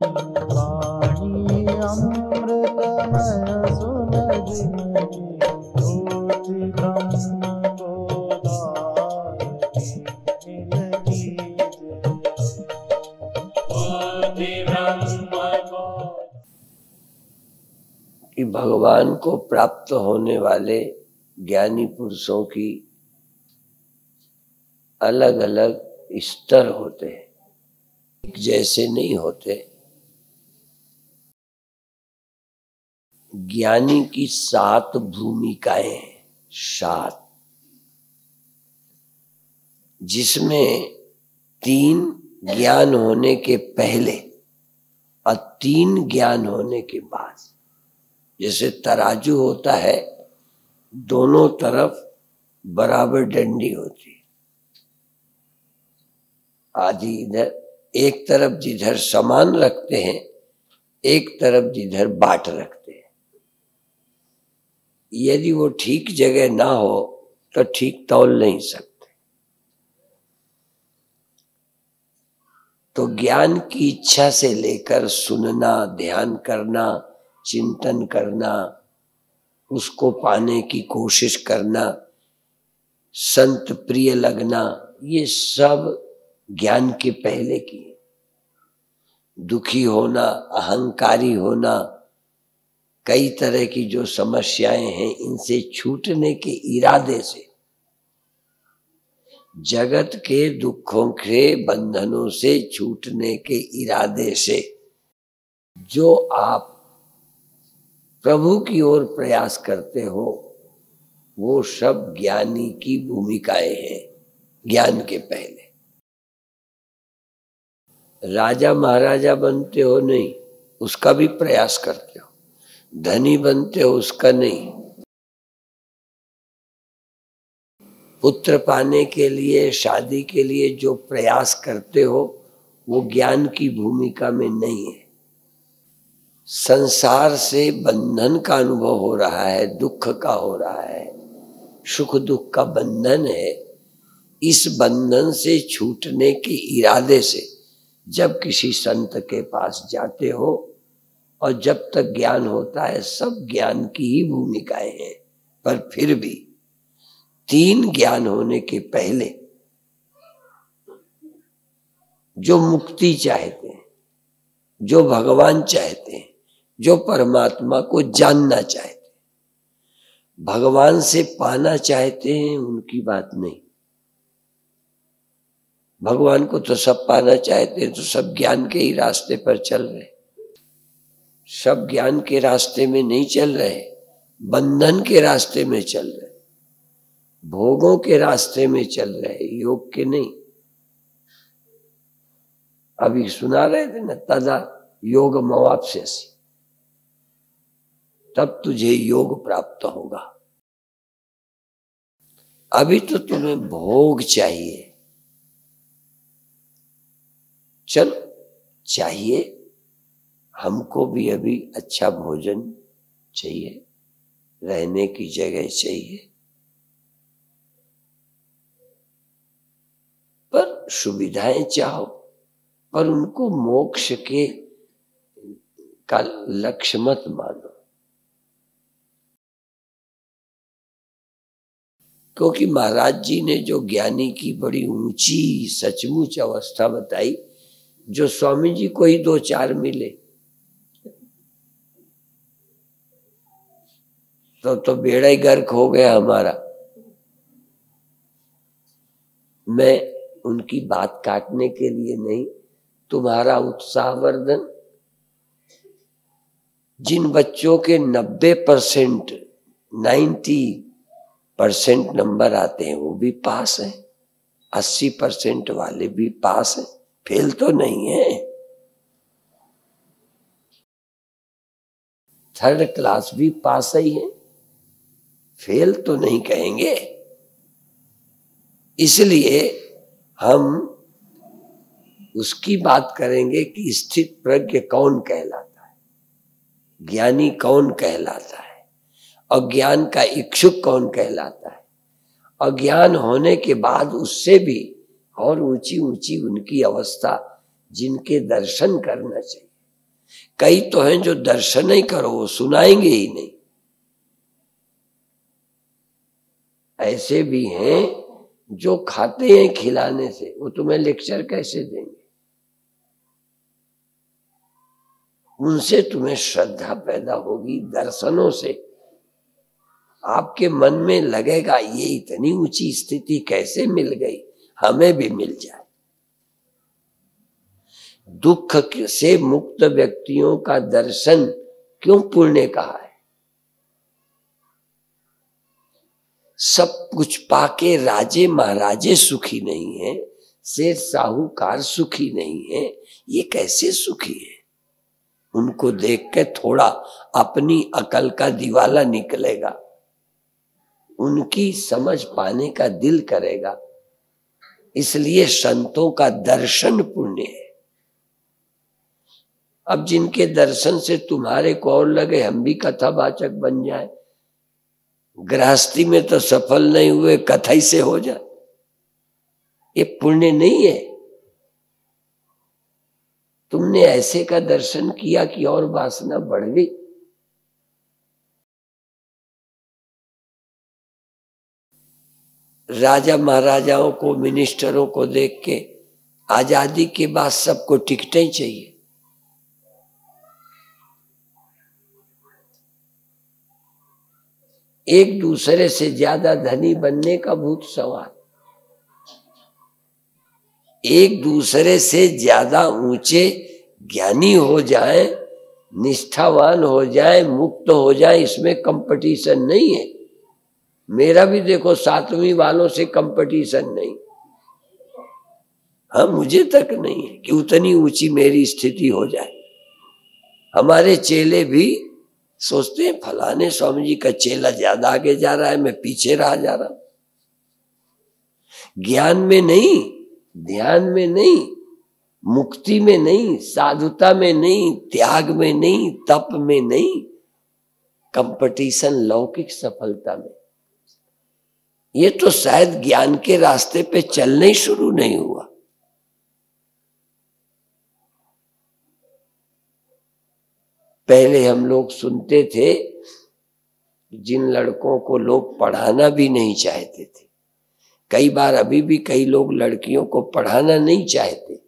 वाणी अमृतमय सुलगिनहि ज्योति ब्रह्म बोधायति मिलगी ज्योति ब्रह्म कि भगवान को प्राप्त होने वाले ज्ञानी पुरुषों की अलग अलग स्तर होते हैं, एक जैसे नहीं होते। ज्ञानी की 7 भूमिकाएं हैं, 7, जिसमें 3 ज्ञान होने के पहले और 3 ज्ञान होने के बाद। जैसे तराजू होता है, दोनों तरफ बराबर डंडी होती है, आधी इधर, एक तरफ जिधर समान रखते हैं, एक तरफ जिधर बाट रखते हैं। यदि वो ठीक जगह ना हो तो ठीक तौल नहीं सकते। तो ज्ञान की इच्छा से लेकर सुनना, ध्यान करना, चिंतन करना, उसको पाने की कोशिश करना, संत प्रिय लगना, ये सब ज्ञान के पहले की है। दुखी होना, अहंकारी होना, कई तरह की जो समस्याएं हैं, इनसे छूटने के इरादे से, जगत के दुखों के बंधनों से छूटने के इरादे से जो आप प्रभु की ओर प्रयास करते हो, वो सब ज्ञानी की भूमिकाएं हैं। ज्ञान के पहले राजा महाराजा बनते हो नहीं, उसका भी प्रयास करते हो। धनी बनते हो, उसका नहीं। पुत्र पाने के लिए, शादी के लिए जो प्रयास करते हो, वो ज्ञान की भूमिका में नहीं है। संसार से बंधन का अनुभव हो रहा है, दुख का हो रहा है, सुख दुख का बंधन है। इस बंधन से छूटने के इरादे से जब किसी संत के पास जाते हो, और जब तक ज्ञान होता है, सब ज्ञान की ही भूमिकाएं हैं। पर फिर भी 3 ज्ञान होने के पहले जो मुक्ति चाहते हैं, जो भगवान चाहते हैं, जो परमात्मा को जानना चाहते हैं, भगवान से पाना चाहते हैं, उनकी बात नहीं। भगवान को तो सब पाना चाहते हैं, तो सब ज्ञान के ही रास्ते पर चल रहे। सब ज्ञान के रास्ते में नहीं चल रहे, बंधन के रास्ते में चल रहे, भोगों के रास्ते में चल रहे, योग के नहीं। अभी सुना रहे थे ना, तदा योग मवाप्स्यसि, तब तुझे योग प्राप्त होगा। अभी तो तुम्हें भोग चाहिए। चलो, चाहिए, हमको भी अभी अच्छा भोजन चाहिए, रहने की जगह चाहिए, पर सुविधाएं चाहो, पर उनको मोक्ष के का लक्ष्य मत मानो। क्योंकि महाराज जी ने जो ज्ञानी की बड़ी ऊंची सचमुच अवस्था बताई, जो स्वामी जी को ही 2-4 मिले, तो बेड़ा ही गर्क हो गया हमारा। मैं उनकी बात काटने के लिए नहीं, तुम्हारा उत्साहवर्धन, जिन बच्चों के 90% 90% नंबर आते हैं, वो भी पास हैं। 80% वाले भी पास हैं, फेल तो नहीं है। 3rd क्लास भी पास ही है, फेल तो नहीं कहेंगे। इसलिए हम उसकी बात करेंगे कि स्थित प्रज्ञ कौन कहलाता है, ज्ञानी कौन कहलाता है, अज्ञान का इच्छुक कौन कहलाता है। अज्ञान होने के बाद उससे भी और ऊंची ऊंची उनकी अवस्था, जिनके दर्शन करना चाहिए। कई तो हैं जो दर्शन ही करो वो सुनाएंगे ही नहीं। ऐसे भी हैं जो खाते हैं खिलाने से, वो तुम्हें लेक्चर कैसे देंगे? उनसे तुम्हें श्रद्धा पैदा होगी, दर्शनों से आपके मन में लगेगा ये इतनी ऊंची स्थिति कैसे मिल गई, हमें भी मिल जाए। दुख से मुक्त व्यक्तियों का दर्शन क्यों पुण्य कहा है? सब कुछ पाके राजे महाराजे सुखी नहीं है, सेठ साहूकार सुखी नहीं है, ये कैसे सुखी है? उनको देख के थोड़ा अपनी अकल का दिवाला निकलेगा, उनकी समझ पाने का दिल करेगा। इसलिए संतों का दर्शन पुण्य है। अब जिनके दर्शन से तुम्हारे को और लगे हम भी कथावाचक बन जाए, गृहस्थी में तो सफल नहीं हुए, कथा से हो जाए, ये पुण्य नहीं है। तुमने ऐसे का दर्शन किया कि और वासना बढ़ गई। राजा महाराजाओं को, मिनिस्टरों को देख के आजादी के बाद सबको टिकटें चाहिए। एक दूसरे से ज्यादा धनी बनने का भूत सवाल, एक दूसरे से ज्यादा ऊंचे ज्ञानी हो जाए, निष्ठावान हो जाए, मुक्त हो जाए, इसमें कंपटीशन नहीं है। मेरा भी देखो 7वीं वालों से कंपटीशन नहीं, हाँ मुझे तक नहीं है कि उतनी ऊंची मेरी स्थिति हो जाए। हमारे चेले भी सोचते हैं फलाने स्वामी जी का चेला ज्यादा आगे जा रहा है, मैं पीछे रहा जा रहा हूं। ज्ञान में नहीं, ध्यान में नहीं, मुक्ति में नहीं, साधुता में नहीं, त्याग में नहीं, तप में नहीं, कंपटीशन लौकिक सफलता में। ये तो शायद ज्ञान के रास्ते पे चलने ही शुरू नहीं हुआ। पहले हम लोग सुनते थे जिन लड़कों को लोग पढ़ाना भी नहीं चाहते थे, कई बार अभी भी कई लोग लड़कियों को पढ़ाना नहीं चाहते,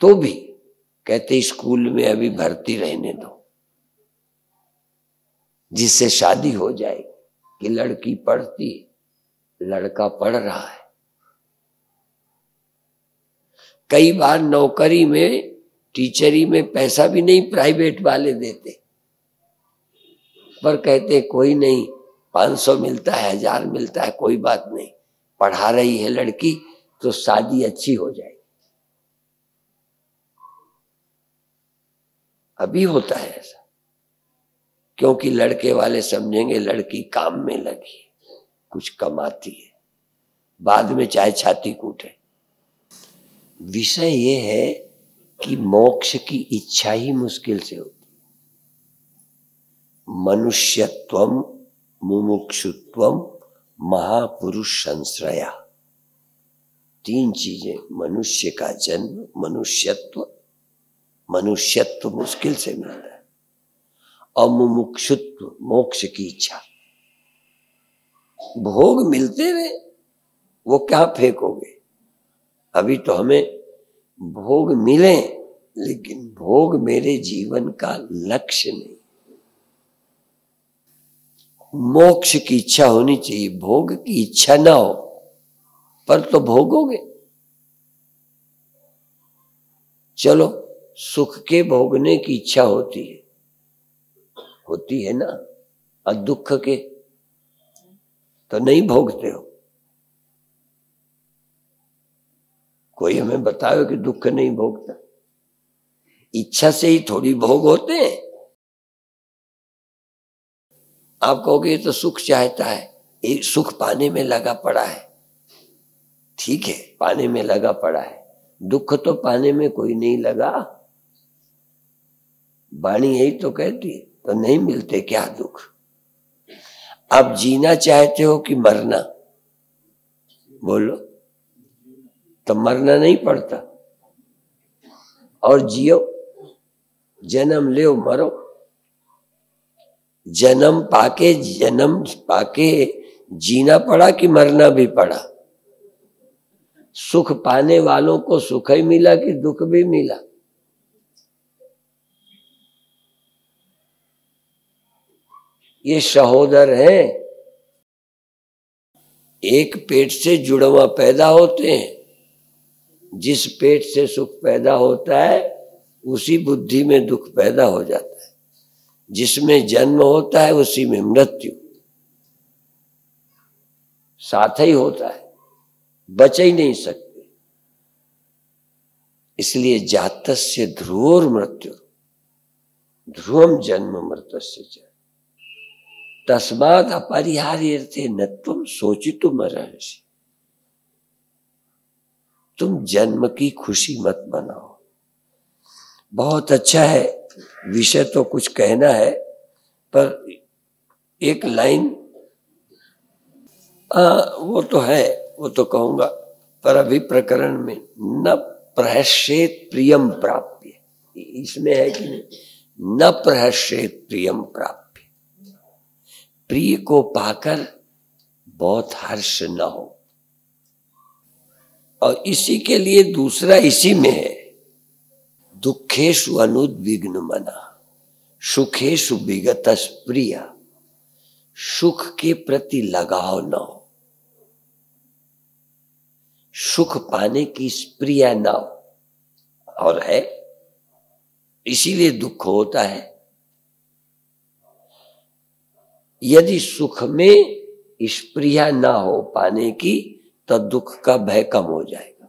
तो भी कहते स्कूल में अभी भर्ती रहने दो, जिससे शादी हो जाएगी। कि लड़की पढ़ती, लड़का पढ़ रहा है। कई बार नौकरी में, टीचरी में पैसा भी नहीं प्राइवेट वाले देते, पर कहते कोई नहीं, 500 मिलता है, 1000 मिलता है, कोई बात नहीं, पढ़ा रही है लड़की तो शादी अच्छी हो जाएगी। अभी होता है ऐसा, क्योंकि लड़के वाले समझेंगे लड़की काम में लगी, कुछ कमाती है, बाद में चाहे छाती कूटे। विषय ये है कि मोक्ष की इच्छा ही मुश्किल से होती। मनुष्यत्वम मुमुक्षुत्वम महापुरुष संश्रया, 3 चीजें। मनुष्य का जन्म, मनुष्यत्व, मनुष्यत्व मुश्किल से मिलता है, और मुमुक्षुत्व, मोक्ष की इच्छा। भोग मिलते रहे, वो क्या फेंकोगे? अभी तो हमें भोग मिले, लेकिन भोग मेरे जीवन का लक्ष्य नहीं। मोक्ष की इच्छा होनी चाहिए, भोग की इच्छा ना हो पर तो भोगोगे। चलो सुख के भोगने की इच्छा होती है ना, और दुख के तो नहीं भोगते हो। कोई हमें बताओ कि दुख नहीं भोगता। इच्छा से ही थोड़ी भोग होते हैं। आप कहोगे ये तो सुख चाहता है, ये सुख पाने में लगा पड़ा है। ठीक है, पाने में लगा पड़ा है, दुख तो पाने में कोई नहीं लगा। वाणी यही तो कहती है, तो नहीं मिलते क्या दुख। आप जीना चाहते हो कि मरना? बोलो, तो मरना नहीं पड़ता। और जियो, जन्म ले मरो। जन्म पाके जीना पड़ा कि मरना भी पड़ा। सुख पाने वालों को सुख ही मिला कि दुख भी मिला। ये सहोदर हैं, एक पेट से जुड़वा पैदा होते हैं। जिस पेट से सुख पैदा होता है उसी बुद्धि में दुख पैदा हो जाता है। जिसमें जन्म होता है उसी में मृत्यु साथ ही होता है, बच ही नहीं सकते। इसलिए जातस्य ध्रुवोर मृत्यु ध्रुवम जन्म मृतस्य च तस्मात् अपरिहार्यर्थे न त्वं शोचितुमर्हसि। तुम जन्म की खुशी मत बनाओ। बहुत अच्छा है, विषय तो कुछ कहना है, पर एक लाइन वो तो है, वो तो कहूंगा, पर अभी प्रकरण में न प्रहस्येत प्रियम प्राप्य, इसमें है कि नहीं, न प्रहस्येत प्रियम प्राप्य। प्रिय को पाकर बहुत हर्ष न हो। और इसी के लिए दूसरा इसी में है, दुखेषु अनुद्विग्न मना सुखेषु विगतस् प्रिया। सुख के प्रति लगाव न हो, सुख पाने की स्प्रिया न हो, और है इसीलिए दुख होता है। यदि सुख में स्प्रिया ना हो पाने की तो दुख का भय कम हो जाएगा।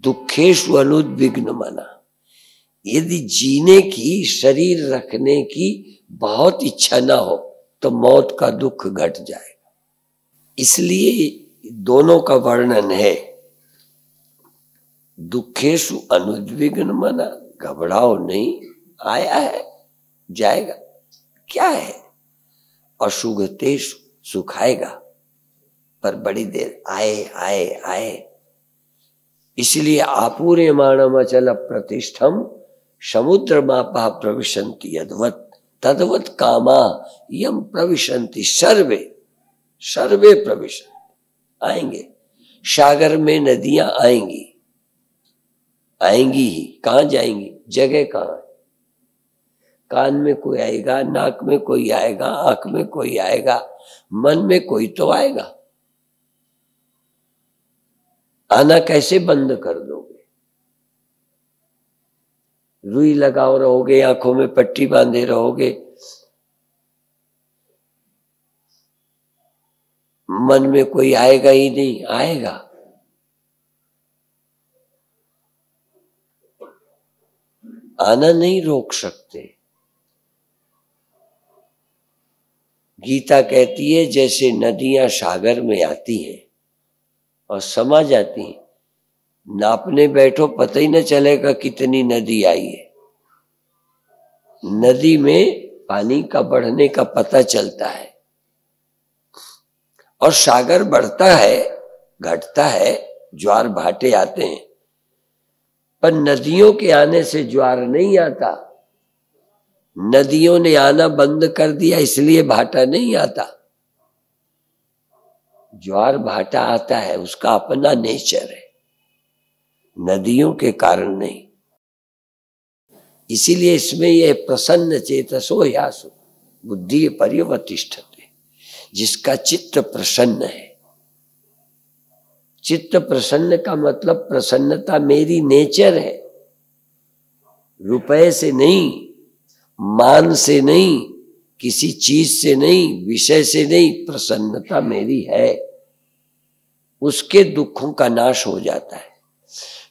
दुखेषु अनुद्विग्न मना, यदि जीने की, शरीर रखने की बहुत इच्छा ना हो तो मौत का दुख घट जाएगा। इसलिए दोनों का वर्णन है। दुखेषु अनुद्विग्न मना, घबराओ नहीं, आया है जाएगा, क्या है। असुगतेषु, सुखाएगा पर बड़ी देर, आए आए आए। इसलिए आपूर्यमाणम अचल प्रतिष्ठम समुद्र मापा प्रविशन्ति यद्वत् तद्वत् कामा यम प्रविशन्ति सर्वे। सर्वे प्रविशन्ति, आएंगे। सागर में नदियां आएंगी, आएंगी ही। कहां जाएंगी, जगह कहां है। कान में कोई आएगा, नाक में कोई आएगा, आंख में कोई आएगा, मन में कोई तो आएगा। आना कैसे बंद कर दोगे। रुई लगाओ रहोगे, आंखों में पट्टी बांधे रहोगे, मन में कोई आएगा ही नहीं। आएगा, आना नहीं रोक सकते। गीता कहती है जैसे नदियां सागर में आती हैं और समा जाती हैं, नापने बैठो पता ही न चलेगा कितनी नदी आई है। नदी में पानी का बढ़ने का पता चलता है। और सागर बढ़ता है, घटता है, ज्वार भाटे आते हैं, पर नदियों के आने से ज्वार नहीं आता। नदियों ने आना बंद कर दिया इसलिए भाटा नहीं आता। ज्वार भाटा आता है, उसका अपना नेचर है, नदियों के कारण नहीं। इसीलिए इसमें यह प्रसन्न चेतसो यासु बुद्धि पर्यवतिष्ठते, जिसका चित्त प्रसन्न है। चित्त प्रसन्न का मतलब प्रसन्नता मेरी नेचर है, रुपए से नहीं, मान से नहीं, किसी चीज से नहीं, विषय से नहीं, प्रसन्नता मेरी है। उसके दुखों का नाश हो जाता है।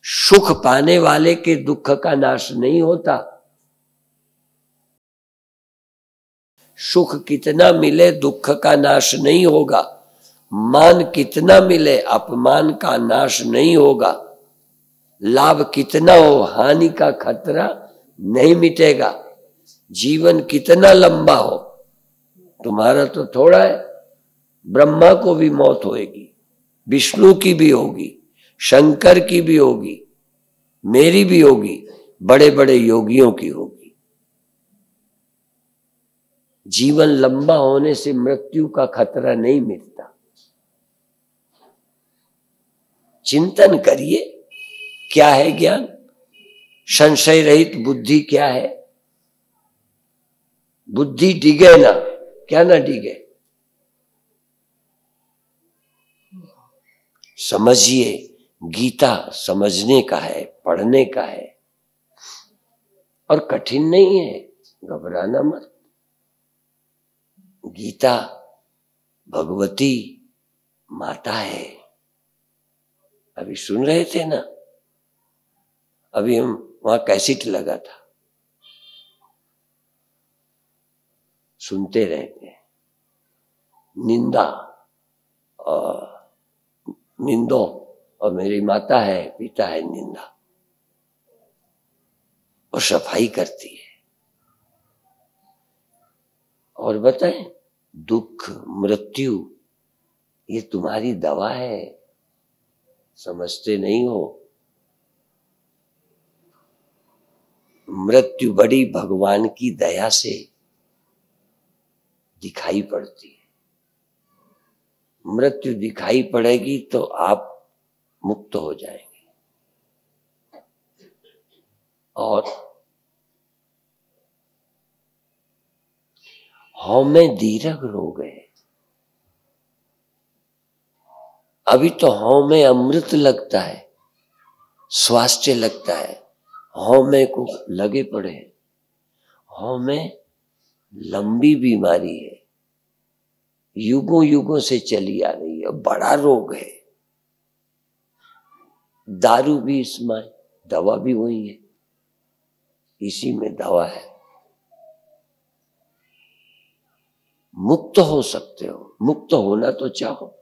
सुख पाने वाले के दुख का नाश नहीं होता। सुख कितना मिले दुख का नाश नहीं होगा, मान कितना मिले अपमान का नाश नहीं होगा, लाभ कितना हो हानि का खतरा नहीं मिटेगा, जीवन कितना लंबा हो, तुम्हारा तो थोड़ा है। ब्रह्मा को भी मौत होएगी, विष्णु की भी होगी, शंकर की भी होगी, मेरी भी होगी, बड़े बड़े योगियों की होगी। जीवन लंबा होने से मृत्यु का खतरा नहीं मिटता। चिंतन करिए, क्या है ज्ञान? संशय रहित बुद्धि क्या है? बुद्धि डिगे ना, क्या ना डिगे? समझिए, गीता समझने का है, पढ़ने का है, और कठिन नहीं है, घबराना मत। गीता भगवती माता है। अभी सुन रहे थे ना, अभी हम वहां कैसेट लगा था, सुनते रहते हैं। निंदा और निंदो, और मेरी माता है, पिता है निंदा, और सफाई करती है। और बताएं, दुख मृत्यु ये तुम्हारी दवा है, समझते नहीं हो। मृत्यु बड़ी भगवान की दया से दिखाई पड़ती है। मृत्यु दिखाई पड़ेगी तो आप मुक्त हो जाएंगे। और हम में दीर्घ रोग है। अभी तो हम में अमृत लगता है, स्वास्थ्य लगता है, हम में को लगे पड़े हैं। हम में लंबी बीमारी है, युगों युगों से चली आ रही है, बड़ा रोग है। दारू भी इसमें, दवा भी वही है, इसी में दवा है। मुक्त हो सकते हो, मुक्त होना तो चाहो।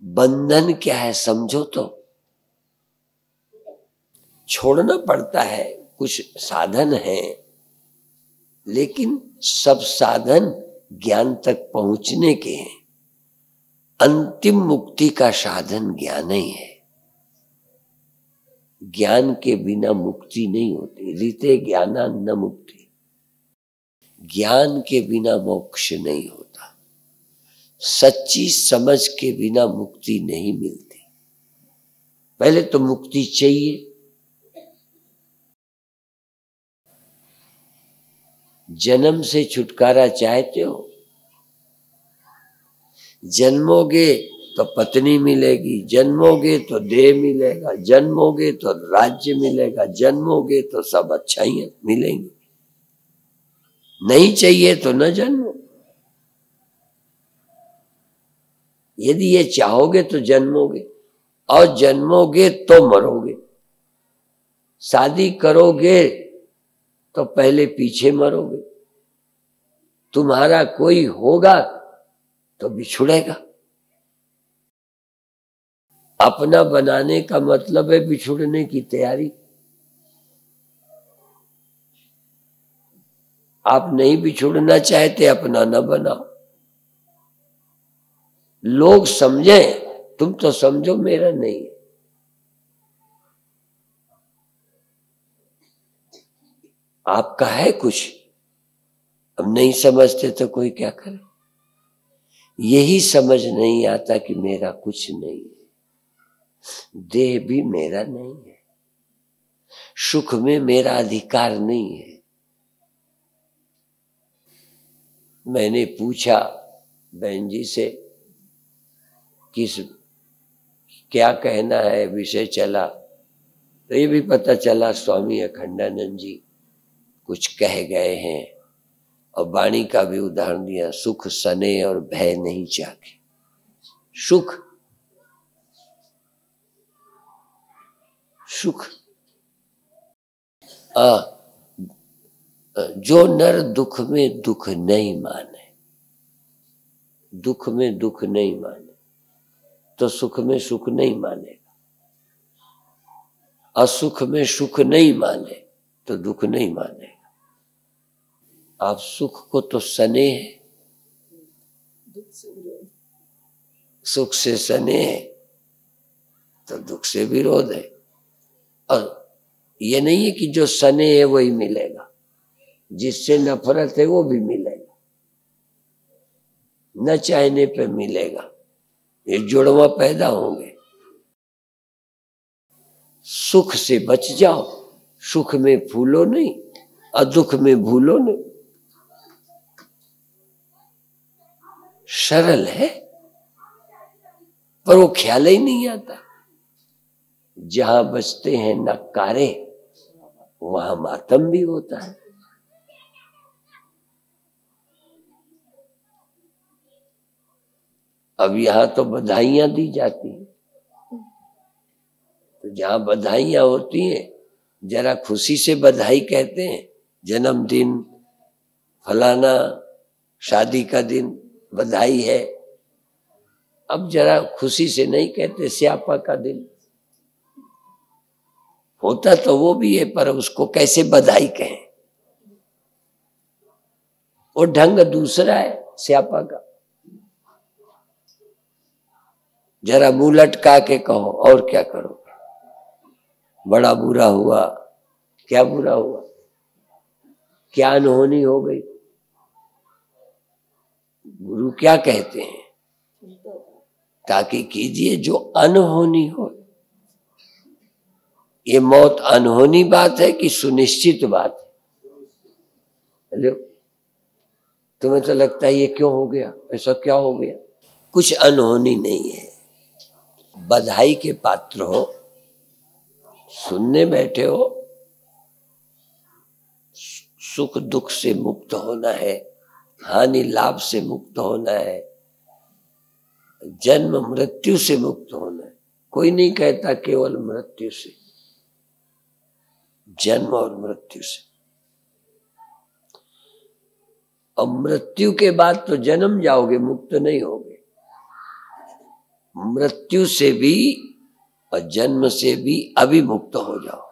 बंधन क्या है समझो तो। छोड़ना पड़ता है, कुछ साधन है, लेकिन सब साधन ज्ञान तक पहुंचने के हैं। अंतिम मुक्ति का साधन ज्ञान ही है। ज्ञान के बिना मुक्ति नहीं होती। रीते ज्ञाना न मुक्ति। ज्ञान के बिना मोक्ष नहीं होता। सच्ची समझ के बिना मुक्ति नहीं मिलती। पहले तो मुक्ति चाहिए। जन्म से छुटकारा चाहते हो? जन्मोगे तो पत्नी मिलेगी, जन्मोगे तो देह मिलेगा, जन्मोगे तो राज्य मिलेगा, जन्मोगे तो सब अच्छाइयां मिलेंगी। नहीं चाहिए तो न जन्मो। यदि ये चाहोगे तो जन्मोगे, और जन्मोगे तो मरोगे। शादी करोगे तो पहले पीछे मरोगे। तुम्हारा कोई होगा तो बिछुड़ेगा। अपना बनाने का मतलब है बिछुड़ने की तैयारी। आप नहीं बिछुड़ना चाहते, अपना न बनाओ। लोग समझे, तुम तो समझो मेरा नहीं है। आपका है कुछ, अब नहीं समझते तो कोई क्या करे। यही समझ नहीं आता कि मेरा कुछ नहीं है, देह भी मेरा नहीं है, सुख में मेरा अधिकार नहीं है। मैंने पूछा बहन जी से किस क्या कहना है, विषय चला तो ये भी पता चला स्वामी अखंडानंद जी कुछ कह गए हैं, और वाणी का भी उदाहरण दिया। सुख सने और भय नहीं चाहे। सुख सुख जो नर दुख में दुख नहीं माने, दुख में दुख नहीं माने तो सुख में सुख नहीं मानेगा। असुख में सुख नहीं माने तो दुख नहीं मानेगा। आप सुख को तो सने हैं, सुख से सने हैं तो दुख से विरोध है। और ये नहीं है कि जो सने है वही मिलेगा, जिससे नफरत है वो भी मिलेगा, न चाहने पे मिलेगा। ये जुड़वा पैदा होंगे। सुख से बच जाओ, सुख में फूलो नहीं और दुख में भूलो नहीं। सरल है पर वो ख्याल ही नहीं आता। जहां बजते हैं नक्कारे वहां मातम भी होता है। अब यहां तो बधाइयां दी जाती हैं, तो जहां बधाइयां होती हैं जरा खुशी से बधाई कहते हैं, जन्मदिन फलाना, शादी का दिन, बधाई है। अब जरा खुशी से नहीं कहते स्यापा का दिन। होता तो वो भी है पर उसको कैसे बधाई कहें, वो ढंग दूसरा है स्यापा का। जरा मुंह लटका के कहो और क्या करो। बड़ा बुरा हुआ, क्या बुरा हुआ, क्या अनहोनी हो गई। गुरु क्या कहते हैं, ताकि कीजिए जो अनहोनी हो। ये मौत अनहोनी बात है कि सुनिश्चित बात है? तुम्हें तो लगता है ये क्यों हो गया, ऐसा क्या हो गया। कुछ अनहोनी नहीं है। बधाई के पात्र हो, सुनने बैठे हो, सुख दुख से मुक्त होना है, हानि लाभ से मुक्त होना है, जन्म मृत्यु से मुक्त होना है। कोई नहीं कहता केवल मृत्यु से, जन्म और मृत्यु से। और मृत्यु के बाद तो जन्म जाओगे, मुक्त नहीं होगे। मृत्यु से भी और जन्म से भी अभी मुक्त हो जाओ।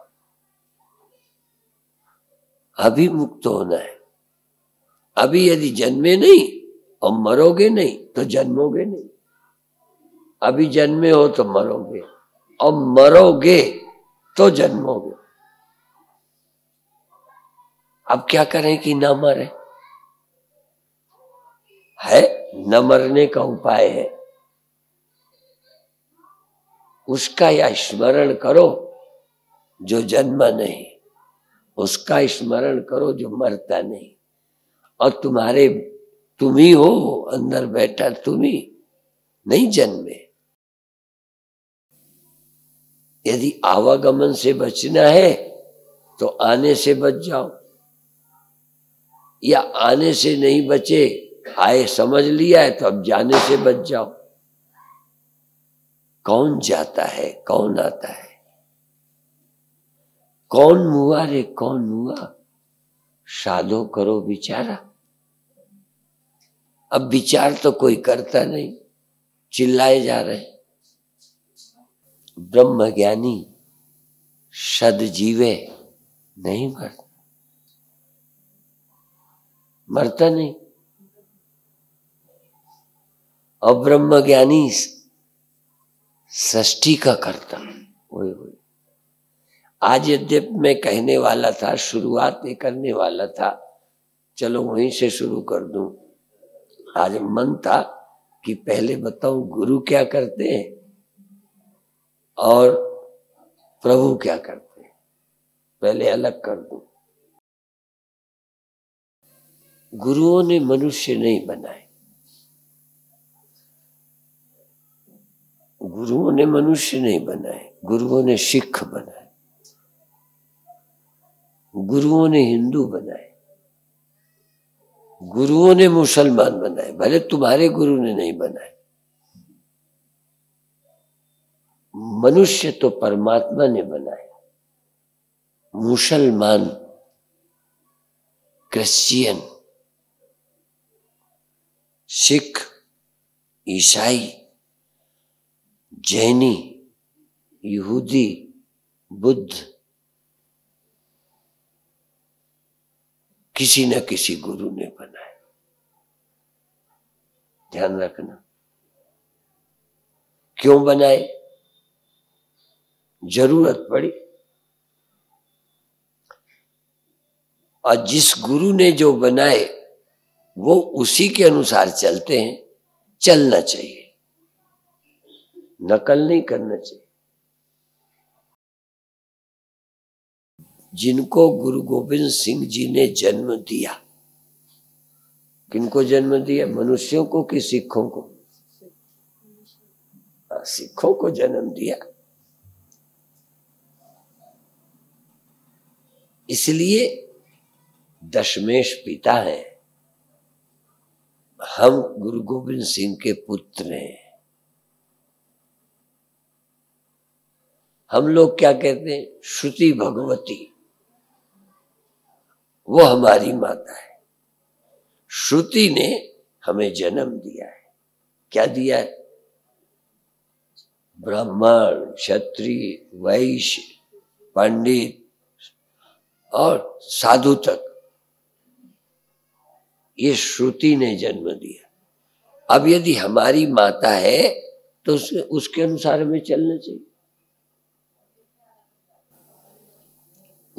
अभी मुक्त होना है। अभी यदि जन्मे नहीं और मरोगे नहीं तो जन्मोगे नहीं। अभी जन्मे हो तो मरोगे और मरोगे तो जन्मोगे। अब क्या करें कि ना मरे। है न मरने का उपाय है, उसका या स्मरण करो जो जन्मा नहीं, उसका स्मरण करो जो मरता नहीं। और तुम ही हो अंदर बैठा, तुम ही नहीं जन्मे। यदि आवागमन से बचना है तो आने से बच जाओ, या आने से नहीं बचे, आए समझ लिया है तो अब जाने से बच जाओ। कौन जाता है कौन आता है, कौन मुआ रे कौन मुआ, साधो करो विचारा। अब विचार तो कोई करता नहीं, चिल्लाए जा रहे। ब्रह्म ज्ञानी सदजीवे नहीं मरता, मरता नहीं। और ब्रह्म ज्ञानी सृष्टि का करता। वही आज यद्यप मैं कहने वाला था, शुरुआत करने वाला था, चलो वहीं से शुरू कर दूं। आज मन था कि पहले बताऊं गुरु क्या करते हैं और प्रभु क्या करते हैं, पहले अलग कर दूं। गुरुओं ने मनुष्य नहीं बनाए, गुरुओं ने मनुष्य नहीं बनाए, गुरुओं ने सिख बनाए, गुरुओं ने हिंदू बनाए, गुरुओं ने मुसलमान बनाए, भले तुम्हारे गुरु ने नहीं बनाए। मनुष्य तो परमात्मा ने बनाया। मुसलमान, क्रिश्चियन, सिख, ईसाई, जैनी, यहूदी, बुद्ध, किसी न किसी गुरु ने बनाया। ध्यान रखना। क्यों बनाए? जरूरत पड़ी। और जिस गुरु ने जो बनाए वो उसी के अनुसार चलते हैं। चलना चाहिए, नकल नहीं करना चाहिए। जिनको गुरु गोविंद सिंह जी ने जन्म दिया, किनको जन्म दिया? मनुष्यों को कि सिखों को? सिखों को जन्म दिया। इसलिए दशमेश पिता है, हम गुरु गोविंद सिंह के पुत्र हैं। हम लोग क्या कहते हैं? श्रुति भगवती, वो हमारी माता है। श्रुति ने हमें जन्म दिया है। क्या दिया है? ब्राह्मण, क्षत्रिय, वैश्य, पंडित और साधु तक, ये श्रुति ने जन्म दिया। अब यदि हमारी माता है तो उसके अनुसार हमें चलना चाहिए।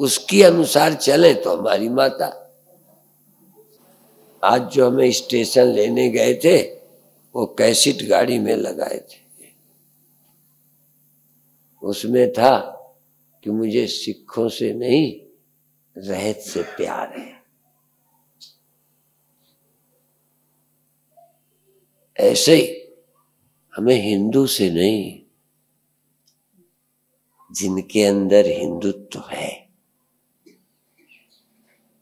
उसके अनुसार चले तो हमारी माता। आज जो हमें स्टेशन लेने गए थे वो कैसेट गाड़ी में लगाए थे, उसमें था कि मुझे सिखों से नहीं रहत से प्यार है। ऐसे ही हमें हिंदू से नहीं, जिनके अंदर हिंदुत्व है।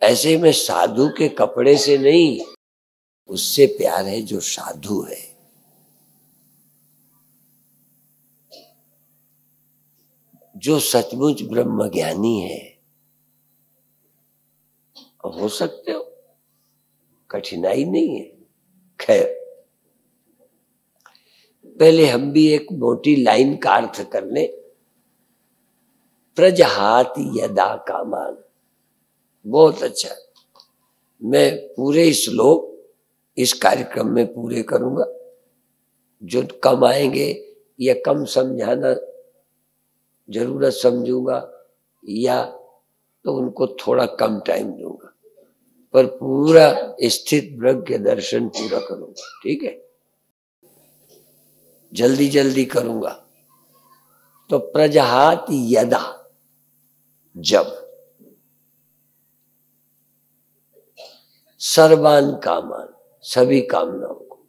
ऐसे में साधु के कपड़े से नहीं, उससे प्यार है जो साधु है। जो सचमुच ब्रह्मज्ञानी है। हो सकते हो, कठिनाई नहीं है। खैर, पहले हम भी एक मोटी लाइन का अर्थ कर ले। प्रजहाति यदा कामान, बहुत अच्छा। मैं पूरे श्लोक इस कार्यक्रम में पूरे करूंगा। जो कम आएंगे या कम समझाना जरूरत समझूंगा या तो उनको थोड़ा कम टाइम दूंगा, पर पूरा स्थित प्रज्ञ दर्शन पूरा करूंगा। ठीक है, जल्दी जल्दी करूंगा। तो प्रजहात यदा, जब, सर्वान कामान, सभी कामनाओं को।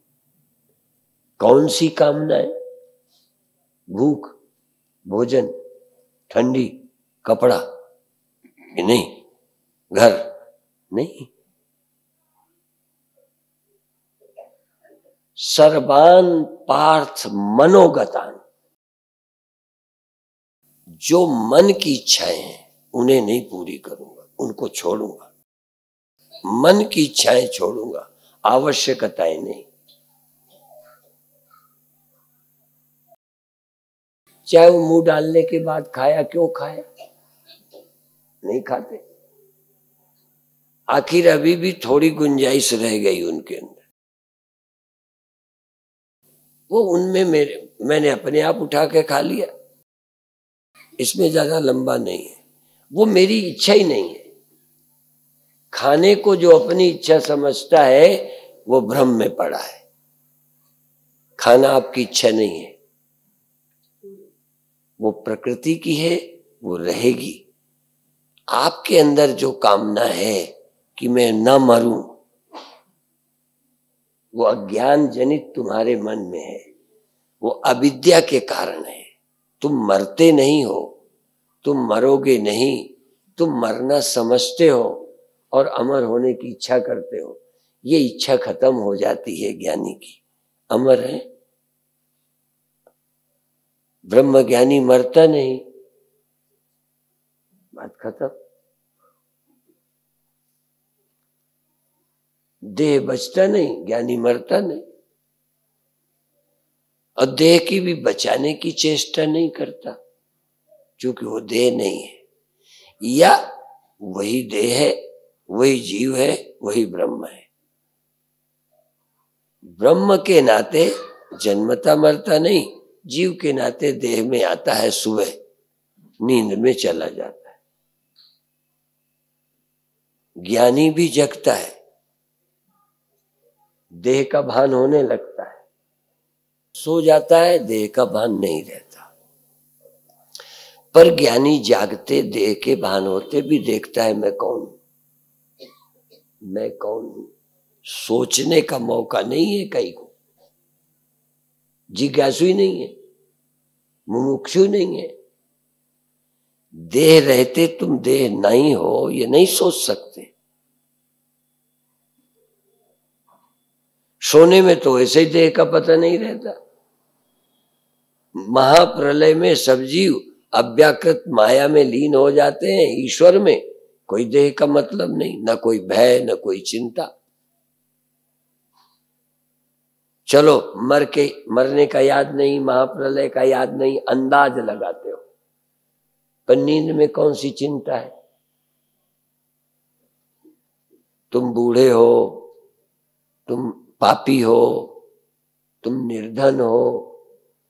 कौन सी कामनाएं? भूख, भोजन, ठंडी, कपड़ा नहीं, घर नहीं, सर्वान पार्थ मनोगतान, जो मन की इच्छाएं हैं उन्हें नहीं पूरी करूंगा, उनको छोड़ूंगा। मन की इच्छाएं छोड़ूंगा, आवश्यकताएं नहीं। चाहे वो मुंह डालने के बाद खाया, क्यों खाया? नहीं खाते। आखिर अभी भी थोड़ी गुंजाइश रह गई उनके अंदर, वो उनमें मैंने अपने आप उठा के खा लिया, इसमें ज्यादा लंबा नहीं है। वो मेरी इच्छा ही नहीं है। खाने को जो अपनी इच्छा समझता है वो भ्रम में पड़ा है। खाना आपकी इच्छा नहीं है, वो प्रकृति की है, वो रहेगी। आपके अंदर जो कामना है कि मैं न मरूं, वो अज्ञान जनित तुम्हारे मन में है, वो अविद्या के कारण है। तुम मरते नहीं हो, तुम मरोगे नहीं, तुम मरना समझते हो और अमर होने की इच्छा करते हो। ये इच्छा खत्म हो जाती है ज्ञानी की, अमर है। ब्रह्मज्ञानी मरता नहीं, बात खत्म। देह बचता नहीं, ज्ञानी मरता नहीं। और देह की भी बचाने की चेष्टा नहीं करता, क्योंकि वो देह नहीं है। या वही देह है, वही जीव है, वही ब्रह्म है। ब्रह्म के नाते जन्मता मरता नहीं, जीव के नाते देह में आता है, सुबह नींद में चला जाता है। ज्ञानी भी जगता है, देह का भान होने लगता है, सो जाता है, देह का भान नहीं रहता। पर ज्ञानी जागते देह के भान होते भी देखता है मैं कौन हूं, मैं कौन हूं। सोचने का मौका नहीं है कहीं को, जिज्ञासु ही नहीं है, मुमुक्षु नहीं है। देह रहते तुम देह नहीं हो ये नहीं सोच सकते। सोने में तो ऐसे ही देह का पता नहीं रहता। महाप्रलय में सब जीव अव्याकृत माया में लीन हो जाते हैं, ईश्वर में कोई देह का मतलब नहीं, ना कोई भय न कोई चिंता। चलो मरने का याद नहीं, महाप्रलय का याद नहीं, अंदाज लगाते हो, पर नींद में कौन सी चिंता है? तुम बूढ़े हो, तुम पापी हो, तुम निर्धन हो,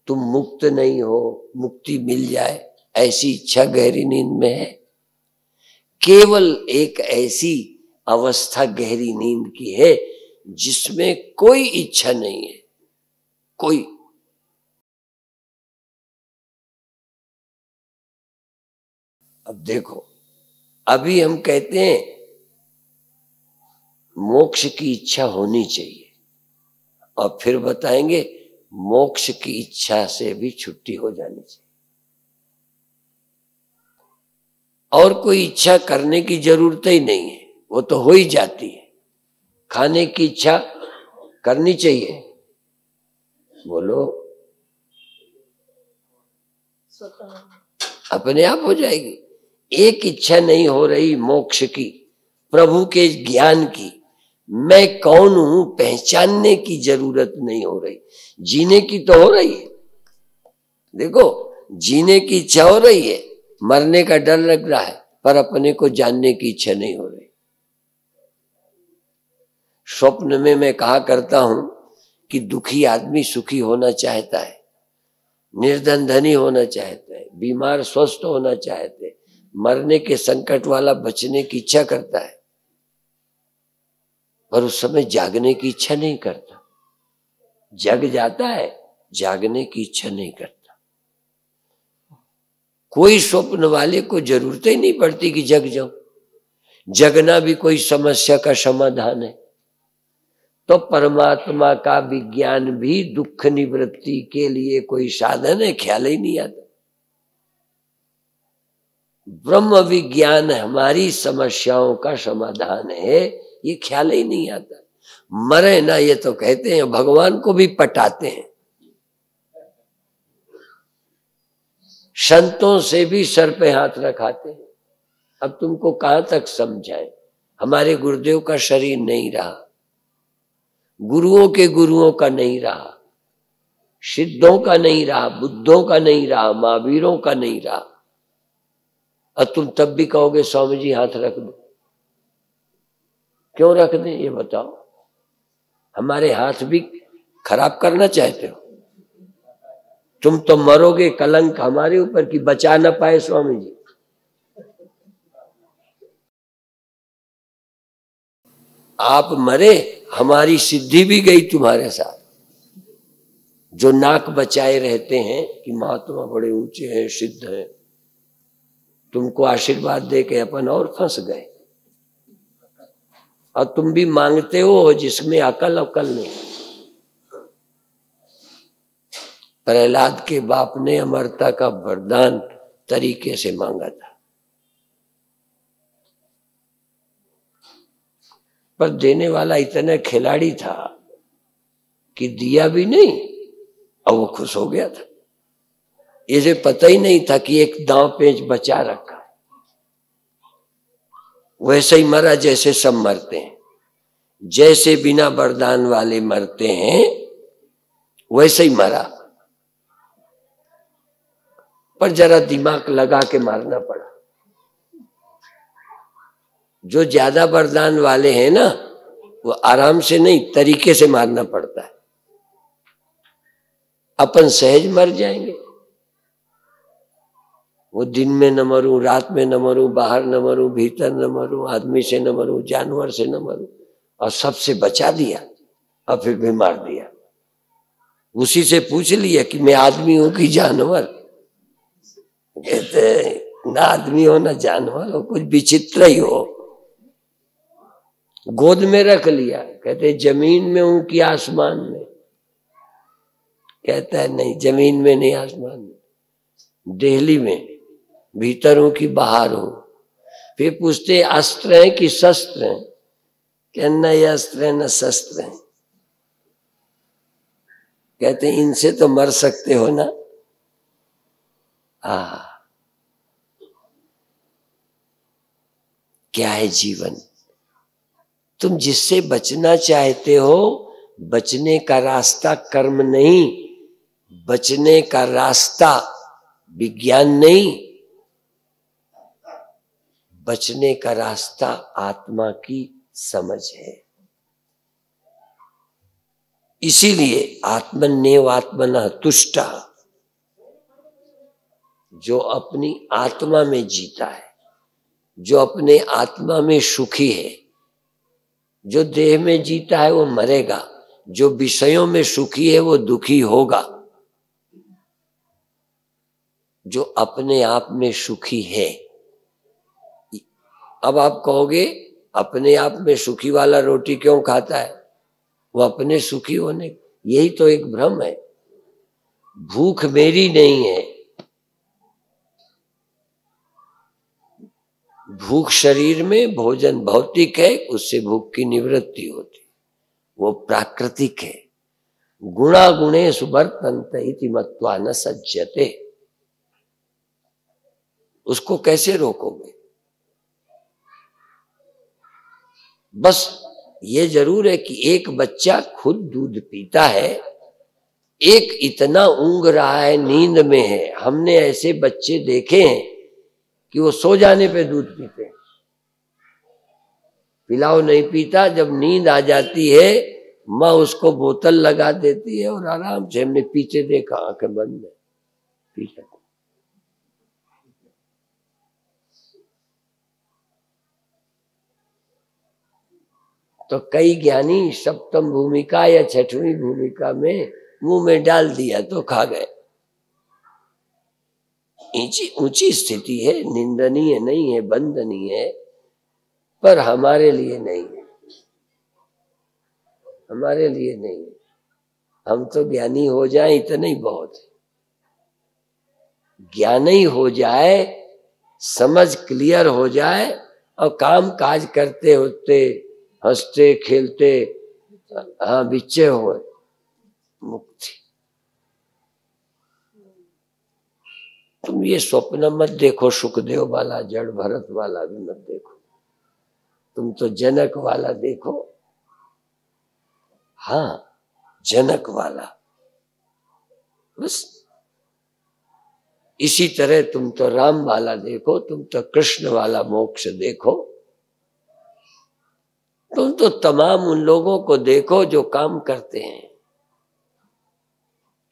तुम मुक्त नहीं हो, मुक्ति मिल जाए ऐसी इच्छा गहरी नींद में है। केवल एक ऐसी अवस्था गहरी नींद की है जिसमें कोई इच्छा नहीं है, कोई। अब देखो, अभी हम कहते हैं मोक्ष की इच्छा होनी चाहिए, और फिर बताएंगे मोक्ष की इच्छा से भी छुट्टी हो जानी चाहिए। और कोई इच्छा करने की जरूरत ही नहीं है, वो तो हो ही जाती है। खाने की इच्छा करनी चाहिए, बोलो, अपने आप हो जाएगी। एक इच्छा नहीं हो रही मोक्ष की, प्रभु के ज्ञान की, मैं कौन हूं पहचानने की जरूरत नहीं हो रही। जीने की तो हो रही है, देखो जीने की इच्छा हो रही है, मरने का डर लग रहा है, पर अपने को जानने की इच्छा नहीं हो रही। स्वप्न में मैं कहा करता हूं कि दुखी आदमी सुखी होना चाहता है, निर्धन धनी होना चाहता है, बीमार स्वस्थ होना चाहते है, मरने के संकट वाला बचने की इच्छा करता है, पर उस समय जागने की इच्छा नहीं करता। जग जाता है, जागने की इच्छा नहीं करता। कोई स्वप्न वाले को जरूरत ही नहीं पड़ती कि जग जाओ, जगना भी कोई समस्या का समाधान है। तो परमात्मा का विज्ञान भी दुख निवृत्ति के लिए कोई साधन है, ख्याल ही नहीं आता। ब्रह्म विज्ञान हमारी समस्याओं का समाधान है, ये ख्याल ही नहीं आता। मरे ना ये तो कहते हैं, भगवान को भी पटाते हैं, संतों से भी सर पे हाथ रखाते हैं। अब तुमको कहां तक समझाएं, हमारे गुरुदेव का शरीर नहीं रहा, गुरुओं के गुरुओं का नहीं रहा, सिद्धों का नहीं रहा, बुद्धों का नहीं रहा, महावीरों का नहीं रहा, और तुम तब भी कहोगे स्वामी जी हाथ रख दो। क्यों रख दें ये बताओ? हमारे हाथ भी खराब करना चाहते हो? तुम तो मरोगे, कलंक हमारे ऊपर की बचा ना पाए स्वामी जी। आप मरे, हमारी सिद्धि भी गई तुम्हारे साथ। जो नाक बचाए रहते हैं कि महात्मा बड़े ऊंचे हैं, सिद्ध हैं, तुमको आशीर्वाद दे के अपन और फंस गए, और तुम भी मांगते हो जिसमें अकल नहीं। प्रहलाद के बाप ने अमरता का वरदान तरीके से मांगा था, पर देने वाला इतना खिलाड़ी था कि दिया भी नहीं और वो खुश हो गया था। इसे पता ही नहीं था कि एक दांव पेच बचा रखा है। वैसे ही मरा जैसे सब मरते हैं, जैसे बिना वरदान वाले मरते हैं वैसे ही मरा, पर जरा दिमाग लगा के मारना पड़ा। जो ज्यादा वरदान वाले हैं ना, वो आराम से नहीं, तरीके से मारना पड़ता है। अपन सहज मर जाएंगे। वो दिन में न मरूं, रात में न मरूं, बाहर न मरूं, भीतर न मरूं, आदमी से न मरूं, जानवर से न मरूं, और सबसे बचा दिया और फिर भी मार दिया। उसी से पूछ लिया कि मैं आदमी हूं कि जानवर? कहते ना आदमी हो ना जानवर हो, कुछ विचित्र ही हो। गोद में रख लिया, कहते जमीन में हूं कि आसमान में? कहता है नहीं, जमीन में नहीं, आसमान में, देहली में, भीतर हूं कि बाहर हूं। फिर पूछते अस्त्र हैं कि शस्त्र हैं? कहना ये अस्त्र है न शस्त्र है। कहते इनसे तो मर सकते हो ना। क्या है जीवन? तुम जिससे बचना चाहते हो, बचने का रास्ता कर्म नहीं, बचने का रास्ता विज्ञान नहीं, बचने का रास्ता आत्मा की समझ है। इसीलिए आत्मन्येव आत्मनः तुष्टः, जो अपनी आत्मा में जीता है, जो अपने आत्मा में सुखी है, जो देह में जीता है वो मरेगा, जो विषयों में सुखी है वो दुखी होगा। जो अपने आप में सुखी है, अब आप कहोगे अपने आप में सुखी वाला रोटी क्यों खाता है? वो अपने सुखी होने, यही तो एक भ्रम है। भूख मेरी नहीं है, भूख शरीर में, भोजन भौतिक है, उससे भूख की निवृत्ति होती, वो प्राकृतिक है। गुणा गुणेषु वर्तन्ते इति मत्वा न सज्जते, उसको कैसे रोकोगे? बस ये जरूर है कि एक बच्चा खुद दूध पीता है, एक इतना ऊंघ रहा है, नींद में है। हमने ऐसे बच्चे देखे हैं कि वो सो जाने पे दूध पीते हैं, पिलाओ नहीं पीता। जब नींद आ जाती है, माँ उसको बोतल लगा देती है और आराम से, हमने पीछे देखा, आंखें बंद है, पी जाता। तो कई ज्ञानी सप्तम भूमिका या छठवीं भूमिका में मुंह में डाल दिया तो खा गए। ऊंची स्थिति है, निंदनीय नहीं है, बंदनीय है, पर हमारे लिए नहीं है, हमारे लिए नहीं है। हम तो ज्ञानी हो जाए इतना ही बहुत है। ज्ञान ही हो जाए, समझ क्लियर हो जाए, और काम काज करते होते, हंसते खेलते, हाँ बिच्चे हो, मुक्ति। तुम ये स्वप्न मत देखो सुखदेव वाला, जड़ भरत वाला भी मत देखो, तुम तो जनक वाला देखो। हाँ, जनक वाला, बस। इसी तरह तुम तो राम वाला देखो, तुम तो कृष्ण वाला मोक्ष देखो, तुम तो तमाम उन लोगों को देखो जो काम करते हैं।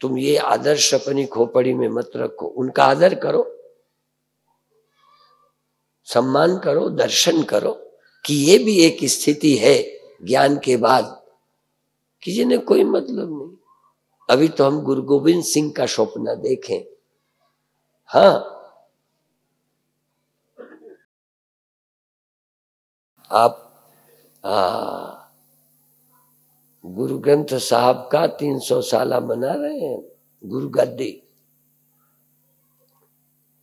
तुम ये आदर्श अपनी खोपड़ी में मत रखो, उनका आदर करो, सम्मान करो, दर्शन करो कि ये भी एक स्थिति है ज्ञान के बाद कि जिन्हें कोई मतलब नहीं। अभी तो हम गुरु गोविंद सिंह का स्वप्न देखें। हाँ, आप गुरु ग्रंथ साहब का 300 साला मना रहे हैं, गुरु गद्दी।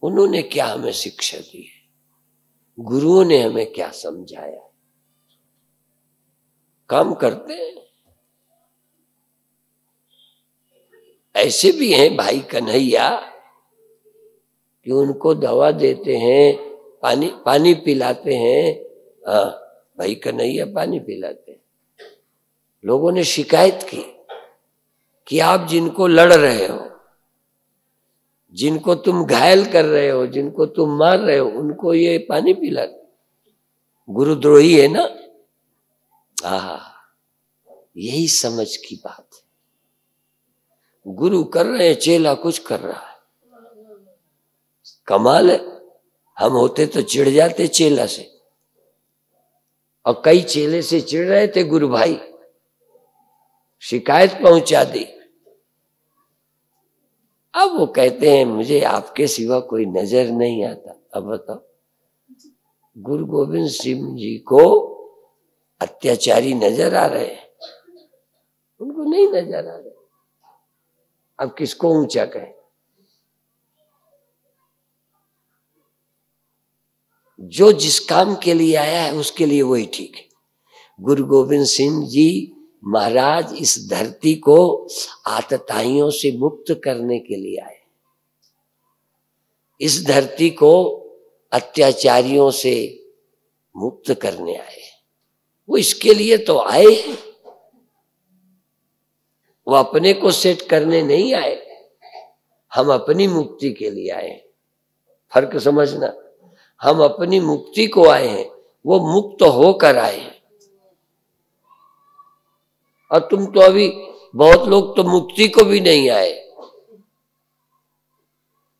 उन्होंने क्या हमें शिक्षा दी है, गुरुओं ने हमें क्या समझाया? काम करते हैं। ऐसे भी हैं भाई कन्हैया कि उनको दवा देते हैं, पानी पिलाते हैं। हाँ, भाई कन्हैया पानी पिलाते हैं। लोगों ने शिकायत की कि आप जिनको लड़ रहे हो, जिनको तुम घायल कर रहे हो, जिनको तुम मार रहे हो, उनको ये पानी पिलाते, गुरुद्रोही है ना। यही समझ की बात है। गुरु कर रहे हैं, चेला कुछ कर रहा है। कमाल है। हम होते तो चिढ़ जाते चेला से, और कई चेले से चिढ़ रहे थे गुरु भाई, शिकायत पहुंचा दी। अब वो कहते हैं मुझे आपके सिवा कोई नजर नहीं आता। अब बताओ, गुरु गोविंद सिंह जी को अत्याचारी नजर आ रहे हैं, उनको नहीं नजर आ रहे। अब किसको ऊंचा कहे? जो जिस काम के लिए आया है उसके लिए वही ठीक है। गुरु गोविंद सिंह जी महाराज इस धरती को आतताइयों से मुक्त करने के लिए आए, इस धरती को अत्याचारियों से मुक्त करने आए। वो इसके लिए तो आए हैं, वो अपने को सेट करने नहीं आए, हम अपनी मुक्ति के लिए आए। फर्क समझना, हम अपनी मुक्ति को आए हैं, वो मुक्त होकर आए हैं। और तुम तो अभी बहुत लोग तो मुक्ति को भी नहीं आए।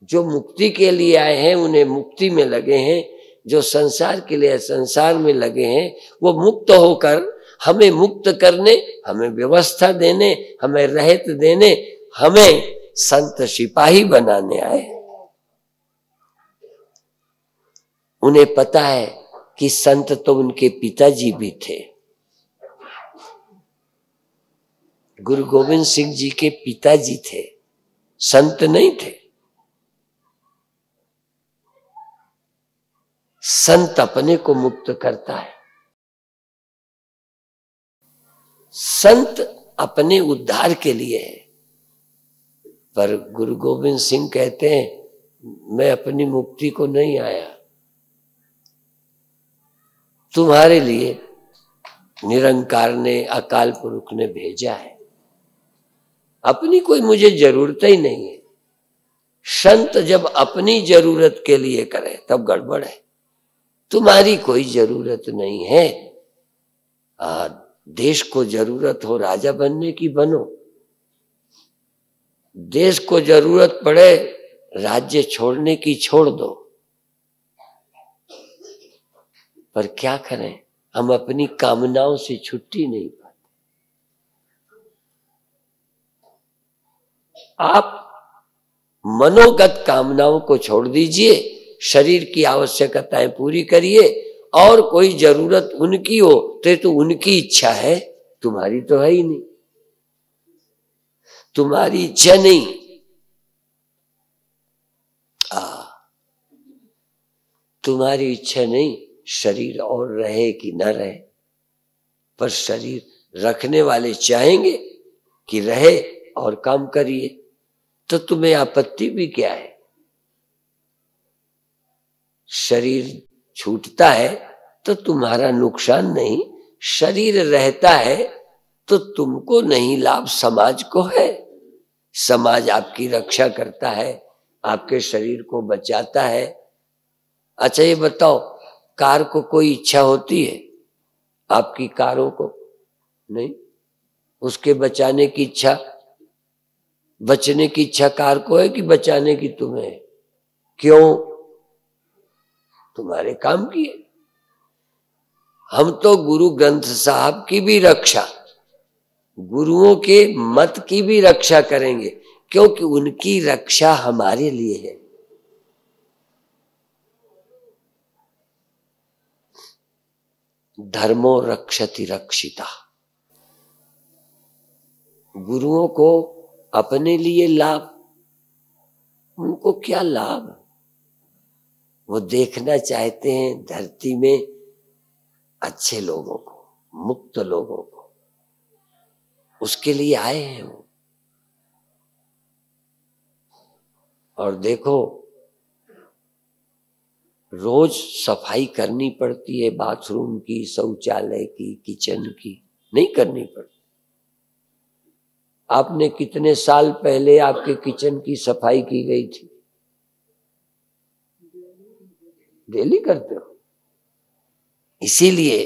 जो मुक्ति के लिए आए हैं उन्हें मुक्ति में लगे हैं, जो संसार के लिए संसार में लगे हैं वो मुक्त होकर हमें मुक्त करने, हमें व्यवस्था देने, हमें रहत देने, हमें संत सिपाही बनाने आए। उन्हें पता है कि संत तो उनके पिताजी भी थे। गुरु गोविंद सिंह जी के पिताजी थे, संत नहीं थे। संत अपने को मुक्त करता है, संत अपने उद्धार के लिए है। पर गुरु गोविंद सिंह कहते हैं मैं अपनी मुक्ति को नहीं आया, तुम्हारे लिए निरंकार ने, अकाल पुरुष ने भेजा है। अपनी कोई मुझे जरूरत ही नहीं है। संत जब अपनी जरूरत के लिए करे तब गड़बड़ है। तुम्हारी कोई जरूरत नहीं है। देश को जरूरत हो राजा बनने की बनो, देश को जरूरत पड़े राज्य छोड़ने की छोड़ दो। पर क्या करें, हम अपनी कामनाओं से छुट्टी नहीं पाते। आप मनोगत कामनाओं को छोड़ दीजिए, शरीर की आवश्यकताएं पूरी करिए, और कोई जरूरत उनकी हो तो उनकी इच्छा है, तुम्हारी तो है ही नहीं। तुम्हारी इच्छा नहीं। तुम्हारी इच्छा नहीं, शरीर और रहे कि न रहे, पर शरीर रखने वाले चाहेंगे कि रहे और काम करिए, तो तुम्हें आपत्ति भी क्या है? शरीर छूटता है तो तुम्हारा नुकसान नहीं, शरीर रहता है तो तुमको नहीं लाभ, समाज को है। समाज आपकी रक्षा करता है, आपके शरीर को बचाता है। अच्छा ये बताओ, कार को कोई इच्छा होती है? आपकी कारों को नहीं, उसके बचाने की इच्छा, बचने की इच्छा कार को है कि बचाने की तुम्हें? क्यों? तुम्हारे काम की है। हम तो गुरु ग्रंथ साहब की भी रक्षा, गुरुओं के मत की भी रक्षा करेंगे, क्योंकि उनकी रक्षा हमारे लिए है। धर्मो रक्षति रक्षिता। गुरुओं को अपने लिए लाभ, उनको क्या लाभ? वो देखना चाहते हैं धरती में अच्छे लोगों को, मुक्त लोगों को, उसके लिए आए हैं वो। और देखो रोज सफाई करनी पड़ती है, बाथरूम की, शौचालय की, किचन की, नहीं करनी पड़ती। आपने कितने साल पहले आपके किचन की सफाई की गई थी? डेली करते हो। इसीलिए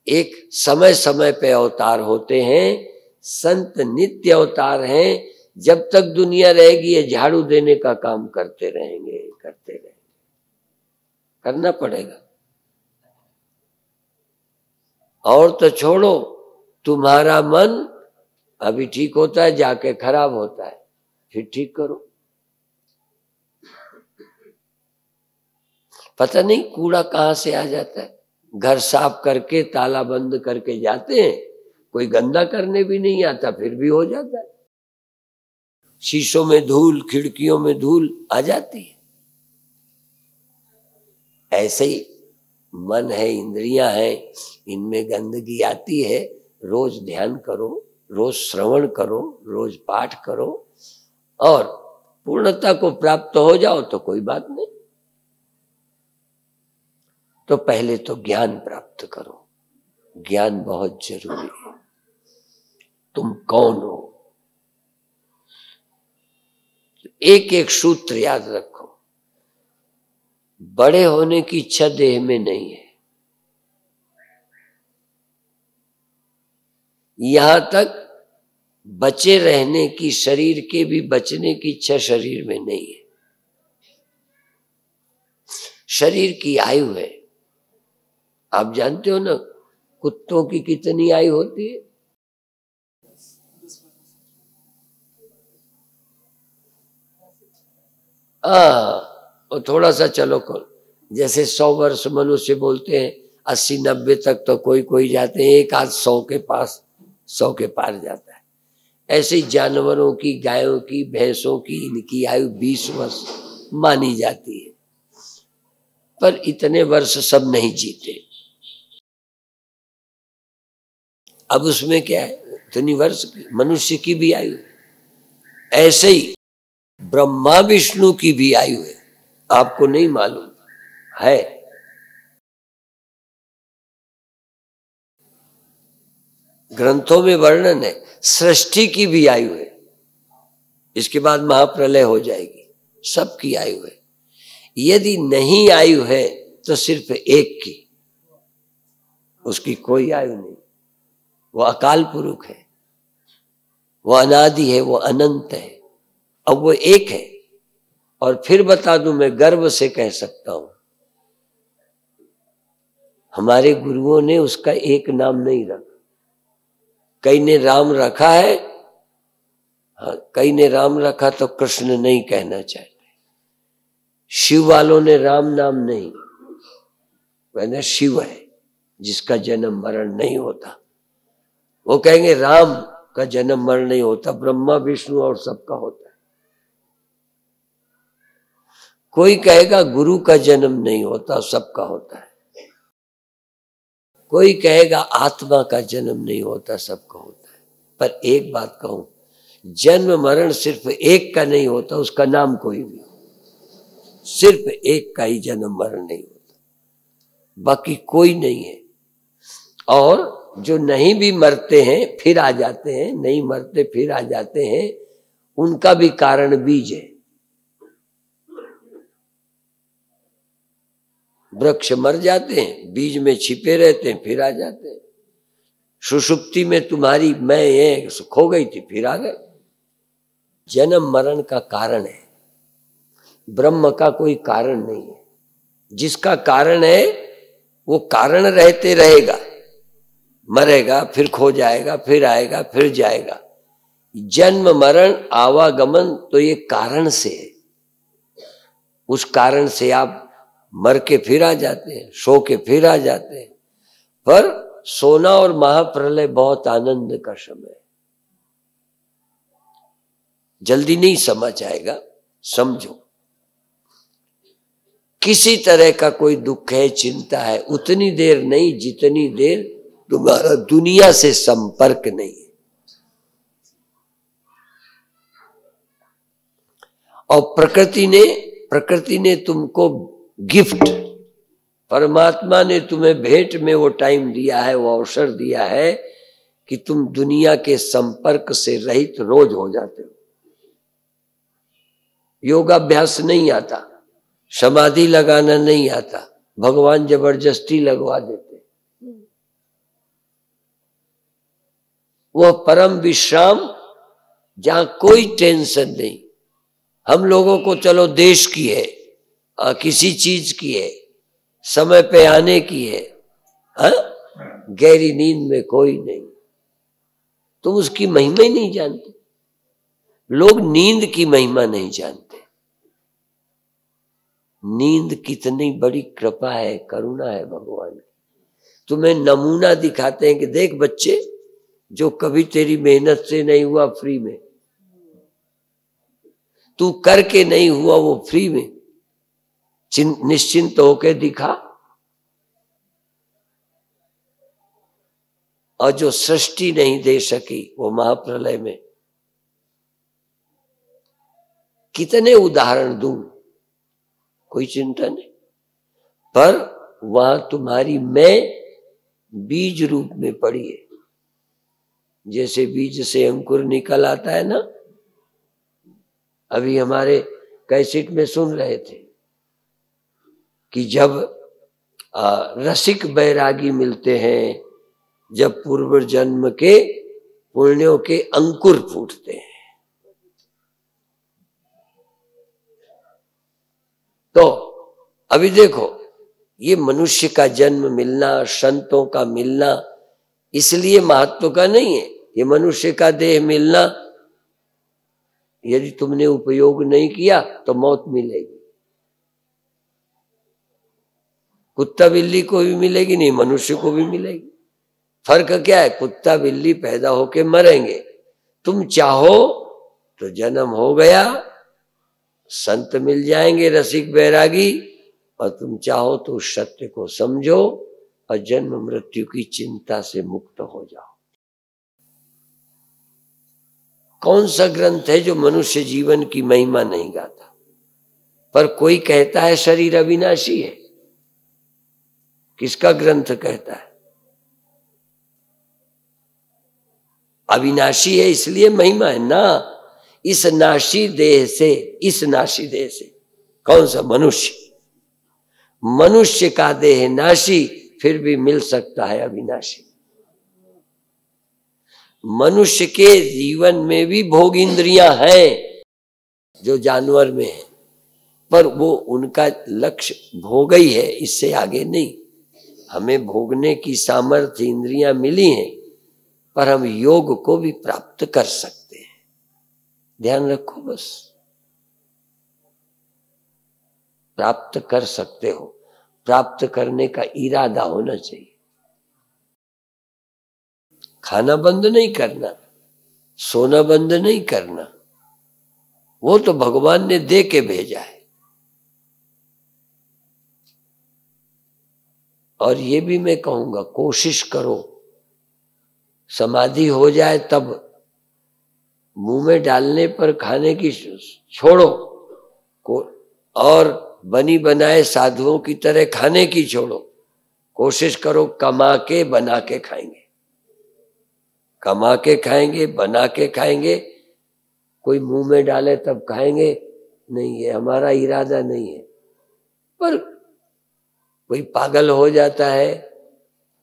एक समय समय पे अवतार होते हैं, संत नित्य अवतार हैं। जब तक दुनिया रहेगी ये झाड़ू देने का काम करते रहेंगे। करते रहेंगे, करना पड़ेगा। और तो छोड़ो, तुम्हारा मन अभी ठीक होता है, जाके खराब होता है, फिर ठीक करो। पता नहीं कूड़ा कहाँ से आ जाता है। घर साफ करके ताला बंद करके जाते हैं, कोई गंदा करने भी नहीं आता, फिर भी हो जाता है। शीशों में धूल, खिड़कियों में धूल आ जाती है। ऐसे ही मन है, इंद्रियां हैं, इनमें गंदगी आती है। रोज ध्यान करो, रोज श्रवण करो, रोज पाठ करो, और पूर्णता को प्राप्त हो जाओ तो कोई बात नहीं। तो पहले तो ज्ञान प्राप्त करो। ज्ञान बहुत जरूरी है। तुम कौन हो, एक एक सूत्र याद रखो। बड़े होने की इच्छा देह में नहीं है, यहां तक बचे रहने की, शरीर के भी बचने की इच्छा शरीर में नहीं है। शरीर की आयु है, आप जानते हो ना, कुत्तों की कितनी आयु होती है? और थोड़ा सा चलो करो, जैसे 100 वर्ष मनुष्य बोलते हैं, 80-90 तक तो कोई कोई जाते हैं, एक आध 100 के पास, 100 के पार जाता है। ऐसे ही जानवरों की, गायों की, भैंसों की, इनकी आयु 20 वर्ष मानी जाती है, पर इतने वर्ष सब नहीं जीते। अब उसमें क्या है, इतनी वर्ष मनुष्य की भी आयु है। ऐसे ही ब्रह्मा विष्णु की भी आयु है, आपको नहीं मालूम है। ग्रंथों में वर्णन है, सृष्टि की भी आयु है, इसके बाद महाप्रलय हो जाएगी, सबकी आयु है। यदि नहीं आयु है तो सिर्फ एक की, उसकी कोई आयु नहीं। वो अकाल पुरुष है, वो अनादि है, वो अनंत है। अब वो एक है। और फिर बता दूं, मैं गर्व से कह सकता हूं, हमारे गुरुओं ने उसका एक नाम नहीं रखा। कई ने राम रखा है, हाँ, कई ने राम रखा तो कृष्ण नहीं कहना चाहते। शिव वालों ने राम नाम नहीं, वह शिव है जिसका जन्म मरण नहीं होता। वो कहेंगे राम का जन्म मरण नहीं होता, ब्रह्मा विष्णु और सबका होता है। कोई कहेगा गुरु का जन्म नहीं होता, सबका होता है। कोई कहेगा आत्मा का जन्म नहीं होता, सबका होता है। पर एक बात कहूं, जन्म मरण सिर्फ एक का नहीं होता, उसका नाम कोई भी हो, सिर्फ एक का ही जन्म मरण नहीं होता, बाकी कोई नहीं है। और जो नहीं भी मरते हैं फिर आ जाते हैं, नहीं मरते फिर आ जाते हैं, उनका भी कारण बीज है। वृक्ष मर जाते हैं, बीज में छिपे रहते हैं, फिर आ जाते हैं। सुषुप्ति में तुम्हारी मैं ये खो गई थी, फिर आ गए। जन्म मरण का कारण है, ब्रह्म का कोई कारण नहीं है। जिसका कारण है वो कारण रहते रहेगा, मरेगा फिर खो जाएगा, फिर आएगा फिर जाएगा। जन्म मरण आवागमन तो ये कारण से है, उस कारण से आप मर के फिर आ जाते हैं, सो के फिर आ जाते हैं। पर सोना और महाप्रलय बहुत आनंद का समय है, जल्दी नहीं समझ आएगा, समझो। किसी तरह का कोई दुख है, चिंता है, उतनी देर नहीं जितनी देर तुम्हारा दुनिया से संपर्क नहीं है। और प्रकृति ने तुमको गिफ्ट, परमात्मा ने तुम्हें भेंट में वो टाइम दिया है, वो अवसर दिया है कि तुम दुनिया के संपर्क से रहित रोज हो जाते हो। योगाभ्यास नहीं आता, समाधि लगाना नहीं आता, भगवान जबरदस्ती लगवा देते। वह परम विश्राम जहां कोई टेंशन नहीं। हम लोगों को चलो देश की है, किसी चीज की है, समय पे आने की है, हाँ? गहरी नींद में कोई नहीं, तुम उसकी महिमा ही नहीं जानते। लोग नींद की महिमा नहीं जानते। नींद कितनी बड़ी कृपा है, करुणा है भगवान की। तुम्हें नमूना दिखाते हैं कि देख बच्चे, जो कभी तेरी मेहनत से नहीं हुआ फ्री में, तू करके नहीं हुआ वो फ्री में निश्चिंत होके दिखा। और जो सृष्टि नहीं दे सकी वो महाप्रलय में, कितने उदाहरण दूं, कोई चिंता नहीं। पर वहां तुम्हारी मैं बीज रूप में पड़ी है। जैसे बीज से अंकुर निकल आता है ना, अभी हमारे कैसेट में सुन रहे थे कि जब रसिक बैरागी मिलते हैं, जब पूर्व जन्म के पुण्यों के अंकुर फूटते हैं। तो अभी देखो, ये मनुष्य का जन्म मिलना, संतों का मिलना इसलिए महत्व का नहीं है। ये मनुष्य का देह मिलना, यदि तुमने उपयोग नहीं किया तो मौत मिलेगी। कुत्ता बिल्ली को भी मिलेगी नहीं, मनुष्य को भी मिलेगी। फर्क क्या है? कुत्ता बिल्ली पैदा होके मरेंगे, तुम चाहो तो जन्म हो गया, संत मिल जाएंगे रसिक बैरागी, और तुम चाहो तो उस सत्य को समझो और जन्म मृत्यु की चिंता से मुक्त हो जाओ। कौन सा ग्रंथ है जो मनुष्य जीवन की महिमा नहीं गाता? पर कोई कहता है शरीर अविनाशी है। किसका ग्रंथ कहता है? अविनाशी है इसलिए महिमा है ना। इस नाशी देह से, इस नाशी देह से, कौन सा? मनुष्य। मनुष्य का देह नाशी, फिर भी मिल सकता है अविनाशी। मनुष्य के जीवन में भी भोग इंद्रियां हैं जो जानवर में है, पर वो उनका लक्ष्य भोग ही है, इससे आगे नहीं। हमें भोगने की सामर्थ्य इंद्रियां मिली हैं, पर हम योग को भी प्राप्त कर सकते हैं। ध्यान रखो, बस प्राप्त कर सकते हो, प्राप्त करने का इरादा होना चाहिए। खाना बंद नहीं करना, सोना बंद नहीं करना, वो तो भगवान ने दे के भेजा है। और ये भी मैं कहूंगा, कोशिश करो समाधि हो जाए तब मुंह में डालने पर खाने की छोड़ो, और बनी बनाए साधुओं की तरह खाने की छोड़ो। कोशिश करो कमा के बना के खाएंगे, कमा के खाएंगे, बना के खाएंगे। कोई मुंह में डाले तब खाएंगे नहीं, ये हमारा इरादा नहीं है। पर कोई पागल हो जाता है,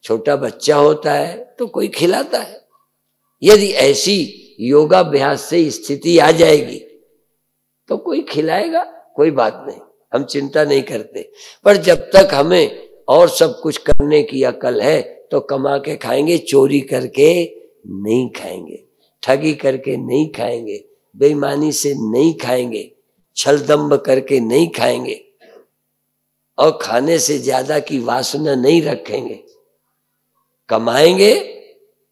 छोटा बच्चा होता है तो कोई खिलाता है। यदि ऐसी योगाभ्यास से स्थिति आ जाएगी तो कोई खिलाएगा, कोई बात नहीं, हम चिंता नहीं करते। पर जब तक हमें और सब कुछ करने की अकल है तो कमा के खाएंगे, चोरी करके नहीं खाएंगे, ठगी करके नहीं खाएंगे, बेईमानी से नहीं खाएंगे, छल दंभ करके नहीं खाएंगे, और खाने से ज्यादा की वासना नहीं रखेंगे। कमाएंगे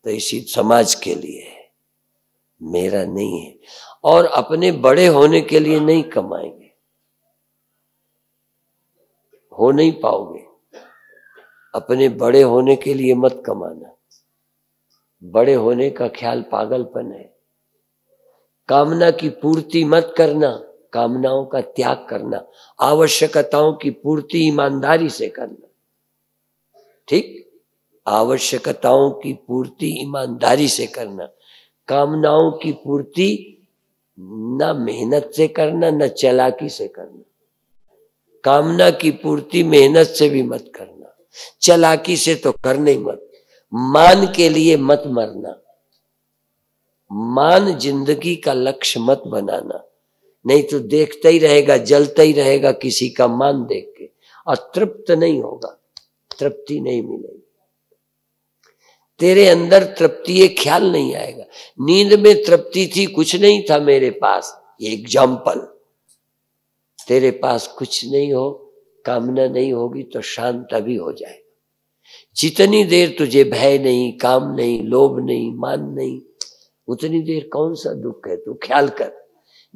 तो इसी समाज के लिए है, मेरा नहीं है। और अपने बड़े होने के लिए नहीं कमाएंगे, हो नहीं पाओगे। अपने बड़े होने के लिए मत कमाना, बड़े होने का ख्याल पागलपन है। कामना की पूर्ति मत करना, कामनाओं का त्याग करना, आवश्यकताओं की पूर्ति ईमानदारी से करना। ठीक, आवश्यकताओं की पूर्ति ईमानदारी से करना, कामनाओं की पूर्ति न मेहनत से करना न चालाकी से करना। कामना की पूर्ति मेहनत से भी मत करना, चालाकी से तो करने मत। मान के लिए मत मरना, मान जिंदगी का लक्ष्य मत बनाना नहीं तो देखता ही रहेगा, जलता ही रहेगा किसी का मान देख के, और तृप्त नहीं होगा, तृप्ति नहीं मिलेगी तेरे अंदर। तृप्ति ये ख्याल नहीं आएगा। नींद में तृप्ति थी, कुछ नहीं था मेरे पास, ये एग्जाम्पल। तेरे पास कुछ नहीं हो, कामना नहीं होगी तो शांत अभी हो जाएगा। जितनी देर तुझे भय नहीं, काम नहीं, लोभ नहीं, मान नहीं, उतनी देर कौन सा दुख है। तू ख्याल कर,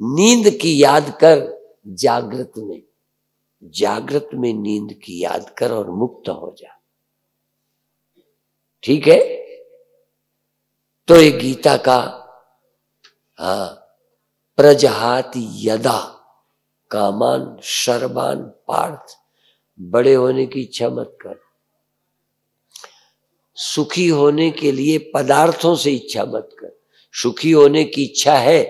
नींद की याद कर, जागृत में, जागृत में नींद की याद कर और मुक्त हो जा। ठीक है। तो ये गीता का प्रजहाति यदा कामान सर्वान पार्थ, बड़े होने की इच्छा मत कर, सुखी होने के लिए पदार्थों से इच्छा मत कर। सुखी होने की इच्छा है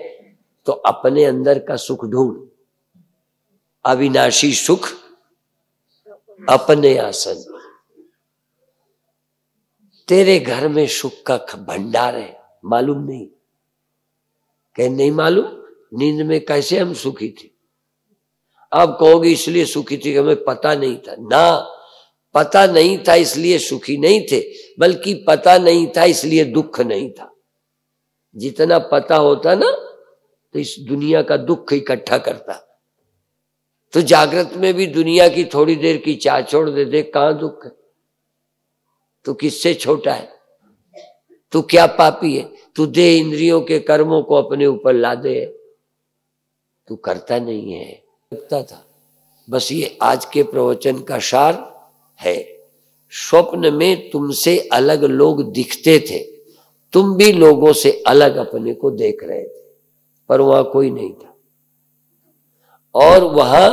तो अपने अंदर का सुख ढूंढ। अविनाशी सुख अपने आसन। तेरे घर में सुख का भंडार है, मालूम नहीं? कह नहीं मालूम, नींद में कैसे हम सुखी थे। अब कहोगे इसलिए सुखी थी कि हमें पता नहीं था। ना, पता नहीं था इसलिए सुखी नहीं थे, बल्कि पता नहीं था इसलिए दुख नहीं था। जितना पता होता ना तो इस दुनिया का दुख इकट्ठा करता। तो जागृत में भी दुनिया की थोड़ी देर की चाह छोड़ दे, देख कहां दुख है। तू किससे छोटा है? तू क्या पापी है? तू दे इंद्रियों के कर्मों को अपने ऊपर ला दे। तू करता नहीं है, लगता था। बस ये आज के प्रवचन का सार है। स्वप्न में तुमसे अलग लोग दिखते थे, तुम भी लोगों से अलग अपने को देख रहे थे, पर वहां कोई नहीं था। और वहां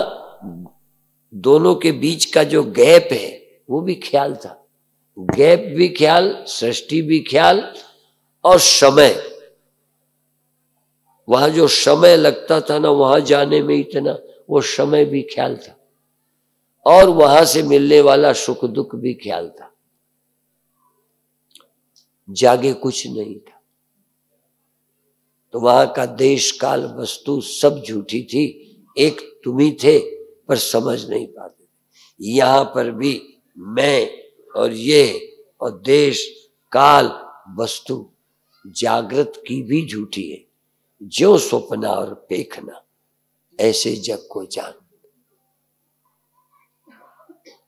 दोनों के बीच का जो गैप है वो भी ख्याल था। गैप भी ख्याल, सृष्टि भी ख्याल, और समय, वहां जो समय लगता था ना वहां जाने में इतना, वो समय भी ख्याल था। और वहां से मिलने वाला सुख दुख भी ख्याल था। जागे कुछ नहीं था। तो वहां का देश काल वस्तु सब झूठी थी, एक तुम ही थे पर समझ नहीं पाते। यहां पर भी मैं और ये और देश काल वस्तु जागृत की भी झूठी है। जो स्वप्ना और पेखना, ऐसे जग को जान।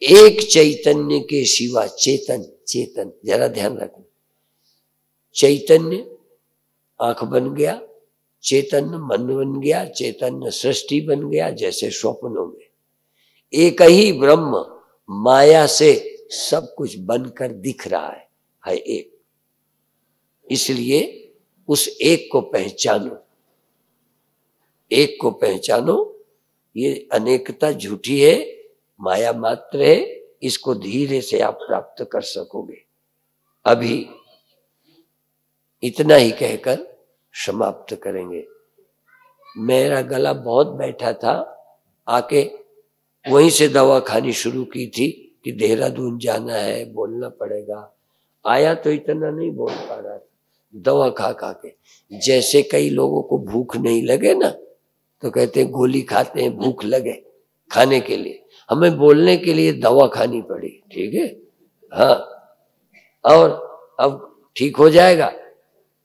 एक चैतन्य के सिवा चेतन, चेतन जरा ध्यान रखना, चैतन्य आंख बन गया, चैतन्य मन बन गया, चैतन्य सृष्टि बन गया, जैसे स्वप्नों में। एक ही ब्रह्म माया से सब कुछ बनकर दिख रहा है एक। इसलिए उस एक को पहचानो, एक को पहचानो। ये अनेकता झूठी है, माया मात्र है, इसको धीरे से आप प्राप्त कर सकोगे। अभी इतना ही कहकर समाप्त करेंगे। मेरा गला बहुत बैठा था, आके वहीं से दवा खानी शुरू की थी कि देहरादून जाना है, बोलना पड़ेगा। आया तो इतना नहीं बोल पा रहा था, दवा खा खा के। जैसे कई लोगों को भूख नहीं लगे ना तो कहते हैं गोली खाते हैं भूख लगे खाने के लिए, हमें बोलने के लिए दवा खानी पड़ी। ठीक है, हाँ। और अब ठीक हो जाएगा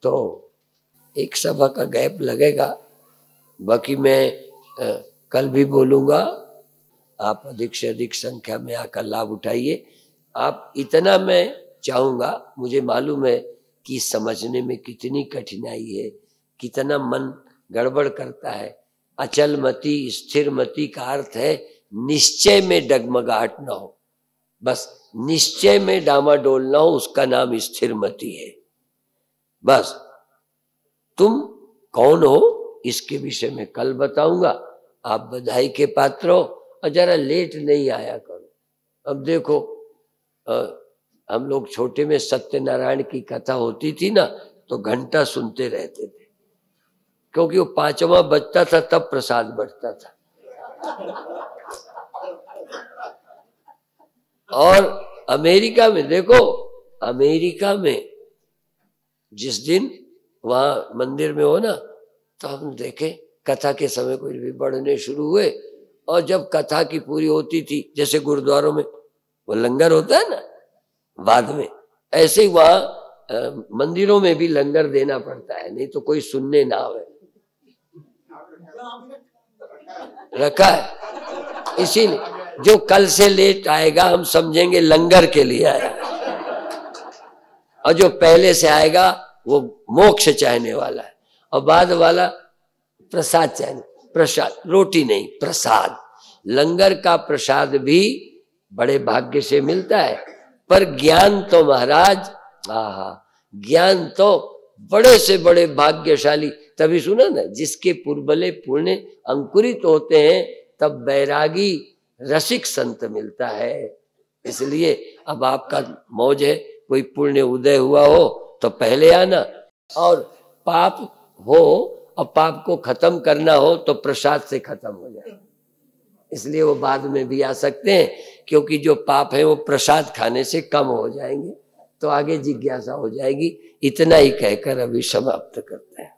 तो एक सभा का गैप लगेगा, बाकी मैं कल भी बोलूंगा। आप अधिक से अधिक संख्या में आकर लाभ उठाइए। आप इतना मैं चाहूंगा, मुझे मालूम है कि समझने में कितनी कठिनाई है, कितना मन गड़बड़ करता है। अचल मति, स्थिर मति का अर्थ है निश्चय में डगमगाहट ना हो, बस निश्चय में डामाडोल ना हो, उसका नाम स्थिर मति है। बस तुम कौन हो इसके विषय में कल बताऊंगा। आप बधाई के पात्र हो, और जरा लेट नहीं आया करो। अब देखो हम लोग छोटे में सत्यनारायण की कथा होती थी ना तो घंटा सुनते रहते थे, क्योंकि वो 5वां बजता था तब प्रसाद बंटता था। और अमेरिका में देखो, अमेरिका में जिस दिन वहां मंदिर में हो ना तो हम देखे कथा के समय कोई भी बढ़ने शुरू हुए, और जब कथा की पूरी होती थी, जैसे गुरुद्वारों में वो लंगर होता है ना बाद में, ऐसे ही वहां मंदिरों में भी लंगर देना पड़ता है, नहीं तो कोई सुनने ना आवे। रखा है, इसीलिए जो कल से लेट आएगा हम समझेंगे लंगर के लिए आया, और जो पहले से आएगा वो मोक्ष चाहने वाला है, और बाद वाला प्रसाद चाहने। प्रसाद, रोटी नहीं, प्रसाद। लंगर का प्रसाद भी बड़े भाग्य से मिलता है, पर ज्ञान तो महाराज, आहा, ज्ञान तो बड़े से बड़े भाग्यशाली। तभी सुना ना, जिसके पुरबले पुण्य अंकुरित होते हैं तब बैरागी रसिक संत मिलता है। इसलिए अब आपका मौज है, कोई पुण्य उदय हुआ हो तो पहले आना, और पाप हो और पाप को खत्म करना हो तो प्रसाद से खत्म हो जाए, इसलिए वो बाद में भी आ सकते हैं, क्योंकि जो पाप है वो प्रसाद खाने से कम हो जाएंगे, तो आगे जिज्ञासा हो जाएगी। इतना ही कहकर अभी समाप्त करते हैं।